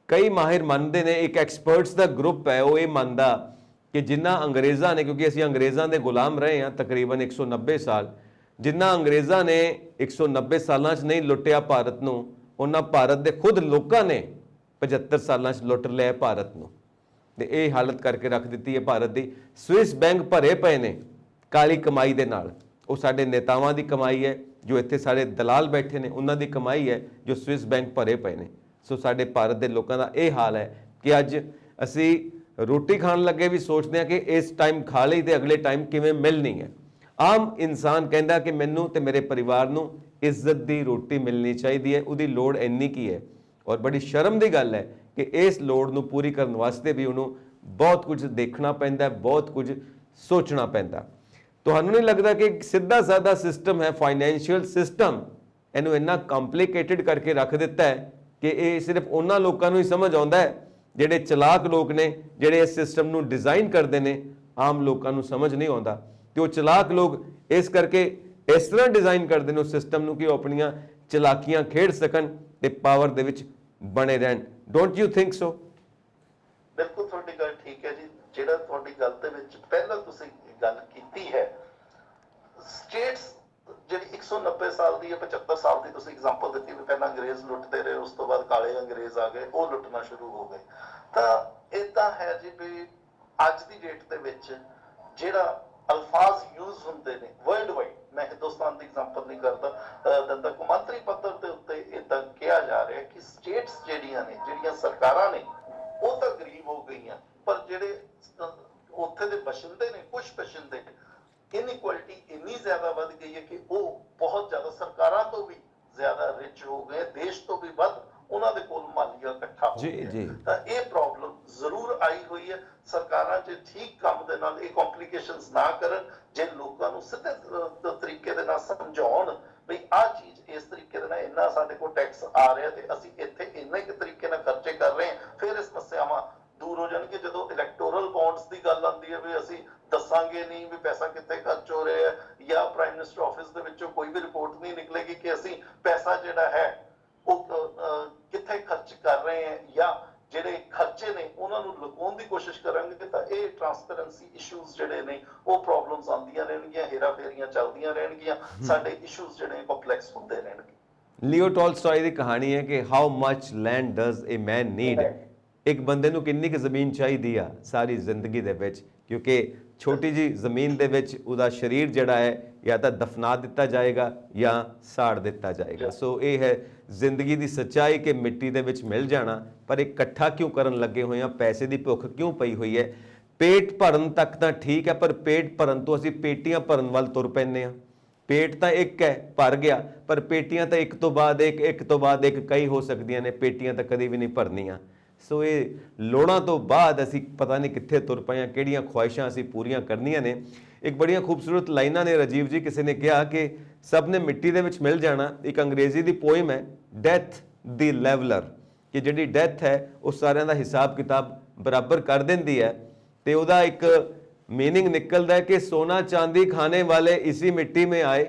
ਕਈ ਮਾਹਿਰ ਮੰਨਦੇ ਨੇ, ਇੱਕ ਐਕਸਪਰਟਸ ਦਾ ਗਰੁੱਪ ਹੈ ਉਹ ਇਹ ਮੰਨਦਾ ਕਿ ਜਿੰਨਾ ਅੰਗਰੇਜ਼ਾਂ ਨੇ, ਕਿਉਂਕਿ ਅਸੀਂ ਅੰਗਰੇਜ਼ਾਂ ਦੇ ਗੁਲਾਮ ਰਹੇ ਹਾਂ ਤਕਰੀਬਨ 190 ਸਾਲ, ਜਿੰਨਾ ਅੰਗਰੇਜ਼ਾਂ ਨੇ 190 ਸਾਲਾਂ 'ਚ ਨਹੀਂ ਲੁੱਟਿਆ ਭਾਰਤ ਨੂੰ, ਉਹਨਾਂ ਭਾਰਤ ਦੇ ਖੁਦ ਲੋਕਾਂ ਨੇ 75 ਸਾਲਾਂ 'ਚ ਲੁੱਟ ਲਿਆ ਭਾਰਤ ਨੂੰ ਤੇ ਇਹ ਹਾਲਤ ਕਰਕੇ ਰੱਖ ਦਿੱਤੀ ਹੈ ਭਾਰਤ ਦੀ। ਸਵਿਸ ਬੈਂਕ ਭਰੇ ਪਏ ਨੇ ਕਾਲੀ ਕਮਾਈ ਦੇ ਨਾਲ। ਉਹ ਸਾਡੇ ਨੇਤਾਵਾਂ ਦੀ ਕਮਾਈ ਹੈ, ਜੋ ਇੱਥੇ ਸਾਡੇ ਦਲਾਲ ਬੈਠੇ ਨੇ ਉਹਨਾਂ ਦੀ ਕਮਾਈ ਹੈ, ਜੋ ਸਵਿਸ ਬੈਂਕ ਭਰੇ ਪਏ ਨੇ। ਸੋ ਸਾਡੇ ਭਾਰਤ ਦੇ ਲੋਕਾਂ ਦਾ ਇਹ ਹਾਲ ਹੈ ਕਿ ਅੱਜ ਅਸੀਂ ਰੋਟੀ ਖਾਣ ਲੱਗੇ ਵੀ ਸੋਚਦੇ ਆ ਕਿ ਇਸ ਟਾਈਮ ਖਾ ਲਈ ਤੇ ਅਗਲੇ ਟਾਈਮ ਕਿਵੇਂ ਮਿਲਣੀ ਹੈ। ਆਮ ਇਨਸਾਨ ਕਹਿੰਦਾ ਕਿ ਮੈਨੂੰ ਤੇ ਮੇਰੇ ਪਰਿਵਾਰ ਨੂੰ ਇੱਜ਼ਤ ਦੀ ਰੋਟੀ ਮਿਲਣੀ ਚਾਹੀਦੀ ਹੈ, ਉਹਦੀ ਲੋੜ ਇੰਨੀ ਕੀ ਹੈ। ਔਰ ਬੜੀ ਸ਼ਰਮ ਦੀ ਗੱਲ ਹੈ ਕਿ ਇਸ ਲੋੜ ਨੂੰ ਪੂਰੀ ਕਰਨ ਵਾਸਤੇ ਵੀ ਉਹਨੂੰ ਬਹੁਤ ਕੁਝ ਦੇਖਣਾ ਪੈਂਦਾ, ਬਹੁਤ ਕੁਝ ਸੋਚਣਾ ਪੈਂਦਾ। ਤੁਹਾਨੂੰ ਨਹੀਂ ਲੱਗਦਾ ਕਿ ਇੱਕ ਸਿੱਧਾ ਸਾਦਾ ਸਿਸਟਮ ਹੈ, ਫਾਈਨੈਂਸ਼ੀਅਲ ਸਿਸਟਮ, ਇਹਨੂੰ ਇੰਨਾ ਕੰਪਲਿਕੇਟਡ ਕਰਕੇ ਰੱਖ ਦਿੱਤਾ ਹੈ ਕਿ ਇਹ ਸਿਰਫ ਉਹਨਾਂ ਲੋਕਾਂ ਨੂੰ ਹੀ ਸਮਝ ਆਉਂਦਾ ਹੈ ਜਿਹੜੇ ਚਲਾਕ ਲੋਕ ਨੇ, ਜਿਹੜੇ ਇਸ ਸਿਸਟਮ ਨੂੰ ਡਿਜ਼ਾਈਨ ਕਰਦੇ ਨੇ। ਆਮ ਲੋਕਾਂ ਨੂੰ ਸਮਝ ਨਹੀਂ ਆਉਂਦਾ ਤੇ ਉਹ ਚਲਾਕ ਲੋਕ ਇਸ ਕਰਕੇ ਇਸ ਤਰ੍ਹਾਂ ਡਿਜ਼ਾਈਨ ਕਰਦੇ ਨੇ ਉਸ ਸਿਸਟਮ ਨੂੰ ਕਿ ਉਹ ਆਪਣੀਆਂ ਚਲਾਕੀਆਂ ਖੇਡ ਸਕਣ ਤੇ ਪਾਵਰ ਦੇ ਵਿੱਚ ਬਣੇ ਰਹਿਣ। Don't you think so? ਬਿਲਕੁਲ ਤੁਹਾਡੀ ਗੱਲ ਠੀਕ ਹੈ ਜੀ। ਜਿਹੜਾ ਤੁਹਾਡੀ ਗੱਲ ਦੇ ਵਿੱਚ ਪਹਿਲਾਂ ਤੁਸੀਂ ਗੱਲ ਕੀਤੀ ਹੈ, ਸਟੇਟਸ ਜਿਹੜੀ 190 ਸਾਲ ਦੀ ਜਾਂ 75 ਸਾਲ ਦੀ ਤੁਸੀਂ ਐਗਜ਼ਾਮਪਲ ਦਿੱਤੀ ਵੀ ਪਹਿਲਾਂ ਅੰਗਰੇਜ਼ ਲੁੱਟਦੇ ਰਹੇ, ਉਸ ਤੋਂ ਬਾਅਦ ਕਾਲੇ ਅੰਗਰੇਜ਼ ਆ ਗਏ, ਉਹ ਲੁੱਟਣਾ ਸ਼ੁਰੂ ਹੋ ਗਏ। ਤਾਂ ਇਦਾਂ ਹੈ ਜੀ ਵੀ ਅੱਜ ਦੀ ਡੇਟ ਦੇ ਵਿੱਚ ਜਿਹੜਾ ਅਲਫਾਜ਼ ਯੂਜ਼ ਹੁੰਦੇ ਨੇ ਵਰਲਡ ਵਾਈਡ, ਮੈਂ ਹਿੰਦੁਸਤਾਨ ਦੀ ਐਗਜ਼ਾਮਪਲ ਨਹੀਂ ਕਰਦਾ ਦਿੰਦਾ, ਕੌਮਾਂਤਰੀ ਪੱਧਰ ਦੇ ਉੱਤੇ ਇਦਾਂ ਕਿਹਾ ਜਾ ਰਿਹਾ ਕਿ ਸਟੇਟਸ ਜਿਹੜੀਆਂ ਨੇ, ਜਿਹੜੀਆਂ ਸਰਕਾਰਾਂ ਨੇ, ਉਹ ਤਾਂ ਗਰੀਬ ਹੋ ਗਈਆਂ, ਪਰ ਜਿਹੜੇ ਉੱਥੇ ਦੇ ਬਸ਼ਿੰਦੇ ਨੇ, ਕੁਝ ਬਸ਼ਿੰਦੇ, ਇਨਇਕੁਐਲਿਟੀ ਇੰਨੀ ਜ਼ਿਆਦਾ ਵੱਧ ਗਈ ਹੈ ਕਿ ਉਹ ਬਹੁਤ ਜ਼ਿਆਦਾ ਸਰਕਾਰਾਂ ਤੋਂ ਵੀ ਜ਼ਿਆਦਾ ਰਿਚ ਹੋ ਗਏ, ਦੇਸ਼ ਤੋਂ ਵੀ ਵੱਧ ਉਹਨਾਂ ਦੇ ਕੋਲ ਮਾਲੀਆ ਇਕੱਠਾ ਹੋ ਗਿਆ। ਤਾਂ ਇਹ ਪ੍ਰੋਬਲਮ ਜ਼ਰੂਰ ਆਈ ਹੋਈ ਹੈ। ਸਰਕਾਰਾਂ ਜੇ ਠੀਕ ਕੰਮ ਦੇ ਨਾਲ ਇਹ ਕੰਪਲਿਕੇਸ਼ਨਸ ਨਾ ਕਰਨ, ਜੇ ਲੋਕਾਂ ਨੂੰ ਸਿੱਧੇ ਤਰੀਕੇ ਦੇ ਨਾਲ ਸਮਝਾਉਣ ਵੀ ਆਹ ਚੀਜ਼ ਇਸ ਤਰੀਕੇ ਦੇ ਨਾਲ ਇੰਨਾ ਸਾਡੇ ਕੋਲ ਟੈਕਸ ਆ ਰਿਹਾ ਤੇ ਅਸੀਂ ਇੱਥੇ ਇੰਨੇ ਕੁ ਤਰੀਕੇ ਨਾਲ ਖਰਚੇ ਕਰ ਰਹੇ ਹਾਂ, ਫਿਰ ਇਹ ਸਮੱਸਿਆਵਾਂ ਦੂਰ ਹੋ ਜਾਣਗੇ। ਜਦੋਂ ਇਲੈਕਟੋਰਲ ਬੌਂਡਸ ਦੀ ਗੱਲ ਆਉਂਦੀ ਹੈ ਵੀ ਅਸੀਂ ਦੱਸਾਂਗੇ ਨਹੀਂ ਵੀ ਪੈਸਾ ਕਿੱਥੇ ਖਰਚ ਹੋ ਰਿਹਾ ਹੈ, ਜਾਂ ਪ੍ਰਾਈਮ ਮਿਨਿਸਟਰ ਆਫਿਸ ਦੇ ਵਿੱਚੋਂ ਕੋਈ ਵੀ ਰਿਪੋਰਟ ਨਹੀਂ ਨਿਕਲੇਗੀ ਕਿ ਅਸੀਂ ਪੈਸਾ ਜਿਹੜਾ ਹੈ ਉਹ ਕਿੱਥੇ ਖਰਚ ਕਰ ਰਹੇ ਹਾਂ, ਜਾਂ ਜਿਹੜੇ ਖਰਚੇ ਨੇ ਉਹਨਾਂ ਨੂੰ ਲੁਕਾਉਣ ਦੀ ਕੋਸ਼ਿਸ਼ ਕਰਾਂਗੇ, ਤਾਂ ਇਹ ਟ੍ਰਾਂਸਪੇਰੈਂਸੀ ਇਸ਼ੂਜ਼ ਜਿਹੜੇ ਨੇ ਉਹ ਪ੍ਰੋਬਲਮਸ ਆਉਂਦੀਆਂ ਰਹਿਣਗੀਆਂ, ਹੇਰਾਫੇਰੀਆਂ ਚੱਲਦੀਆਂ ਰਹਿਣਗੀਆਂ, ਸਾਡੇ ਇਸ਼ੂਜ਼ ਜਿਹੜੇ ਕੰਪਲੈਕਸ ਹੁੰਦੇ ਰਹਿਣਗੇ। ਲਿਓ ਟੋਲਸਟਾਏ ਦੀ ਕਹਾਣੀ ਹੈ ਕਿ how much land does A man need. ਇੱਕ ਬੰਦੇ ਨੂੰ ਕਿੰਨੀ ਕੁ ਜ਼ਮੀਨ ਚਾਹੀਦੀ ਆ ਸਾਰੀ ਜ਼ਿੰਦਗੀ ਦੇ ਵਿੱਚ, ਕਿਉਂਕਿ ਛੋਟੀ ਜੀ ਜ਼ਮੀਨ ਦੇ ਵਿੱਚ ਉਹਦਾ ਸਰੀਰ ਜਿਹੜਾ ਹੈ ਜਾਂ ਤਾਂ ਦਫਨਾ ਦਿੱਤਾ ਜਾਏਗਾ ਜਾਂ ਸਾੜ ਦਿੱਤਾ ਜਾਏਗਾ। ਸੋ ਇਹ ਹੈ ਜ਼ਿੰਦਗੀ ਦੀ ਸੱਚਾਈ ਕਿ ਮਿੱਟੀ ਦੇ ਵਿੱਚ ਮਿਲ ਜਾਣਾ, ਪਰ ਇਕੱਠਾ ਕਿਉਂ ਕਰਨ ਲੱਗੇ ਹੋਏ ਆ? ਪੈਸੇ ਦੀ ਭੁੱਖ ਕਿਉਂ ਪਈ ਹੋਈ ਹੈ? ਪੇਟ ਭਰਨ ਤੱਕ ਤਾਂ ਠੀਕ ਹੈ, ਪਰ ਪੇਟ ਭਰਨ ਤੋਂ ਅਸੀਂ ਪੇਟੀਆਂ ਭਰਨ ਵੱਲ ਤੁਰ ਪੈਂਦੇ ਆ। ਪੇਟ ਤਾਂ ਇੱਕ ਹੈ, ਭਰ ਗਿਆ, ਪਰ ਪੇਟੀਆਂ ਤਾਂ ਇੱਕ ਤੋਂ ਬਾਅਦ ਇੱਕ ਕਈ ਹੋ ਸਕਦੀਆਂ ਨੇ, ਪੇਟੀਆਂ ਤਾਂ ਕਦੀ ਵੀ ਨਹੀਂ ਭਰਨੀਆਂ। ਸੋ ਇਹ ਲੋੜਾਂ ਤੋਂ ਬਾਅਦ ਅਸੀਂ ਪਤਾ ਨਹੀਂ ਕਿੱਥੇ ਤੁਰ ਪਏ ਹਾਂ, ਕਿਹੜੀਆਂ ਖੁਆਇਸ਼ਾਂ ਅਸੀਂ ਪੂਰੀਆਂ ਕਰਨੀਆਂ ਨੇ। ਇੱਕ ਬੜੀਆਂ ਖੂਬਸੂਰਤ ਲਾਈਨਾਂ ਨੇ ਰਾਜੀਵ ਜੀ, ਕਿਸੇ ਨੇ ਕਿਹਾ ਕਿ ਸਭ ਨੇ ਮਿੱਟੀ ਦੇ ਵਿੱਚ ਮਿਲ ਜਾਣਾ। ਇੱਕ ਅੰਗਰੇਜ਼ੀ ਦੀ ਪੋਇਮ ਹੈ ਡੈਥ ਦੀ ਲੈਵਲਰ, ਕਿ ਜਿਹੜੀ ਡੈਥ ਹੈ ਉਹ ਸਾਰਿਆਂ ਦਾ ਹਿਸਾਬ ਕਿਤਾਬ ਬਰਾਬਰ ਕਰ ਦਿੰਦੀ ਹੈ। ਤੇ ਉਹਦਾ ਇੱਕ मीनिंग निकलता है कि सोना चांदी खाने वाले इसी मिट्टी में आए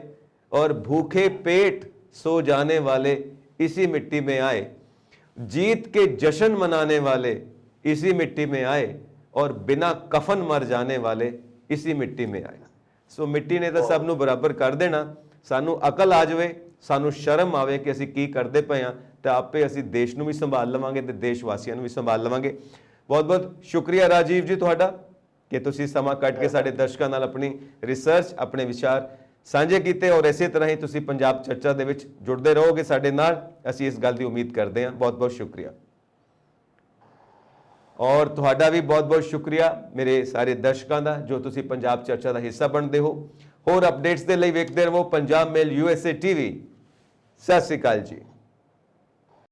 और भूखे पेट सो जाने वाले इसी मिट्टी में आए, जीत के जश्न मनाने वाले इसी मिट्टी में आए और बिना कफन मर जाने वाले इसी मिट्टी में आए। सो मिट्टी ने तो सब नूं बराबर कर देना। सानू अकल आ जाए, सानू शर्म आवे कि असीं की करते पे हाँ, तो आपे असीं देश नूं भी संभाल लवांगे ते देश वासियों नूं भी संभाल लवांगे। बहुत बहुत शुक्रिया राजीव जी तुहाडा कि तुसीं समा कट के साडे दर्शकां नाल अपनी रिसर्च, अपने विचार साझे कीते और इसे तरह ही तुसीं पंजाब चर्चा दे विच जुड़दे रहोगे साडे नाल, असीं इस गल दी उम्मीद करते हैं। बहुत बहुत शुक्रिया। और तुहाडा भी बहुत बहुत शुक्रिया मेरे सारे दर्शकों का जो तुसी पंजाब चर्चा का हिस्सा बनते हो। होर अपडेट्स के लिए वेखते रहो पंजाब मेल USA TV। सत श्री अकाल जी।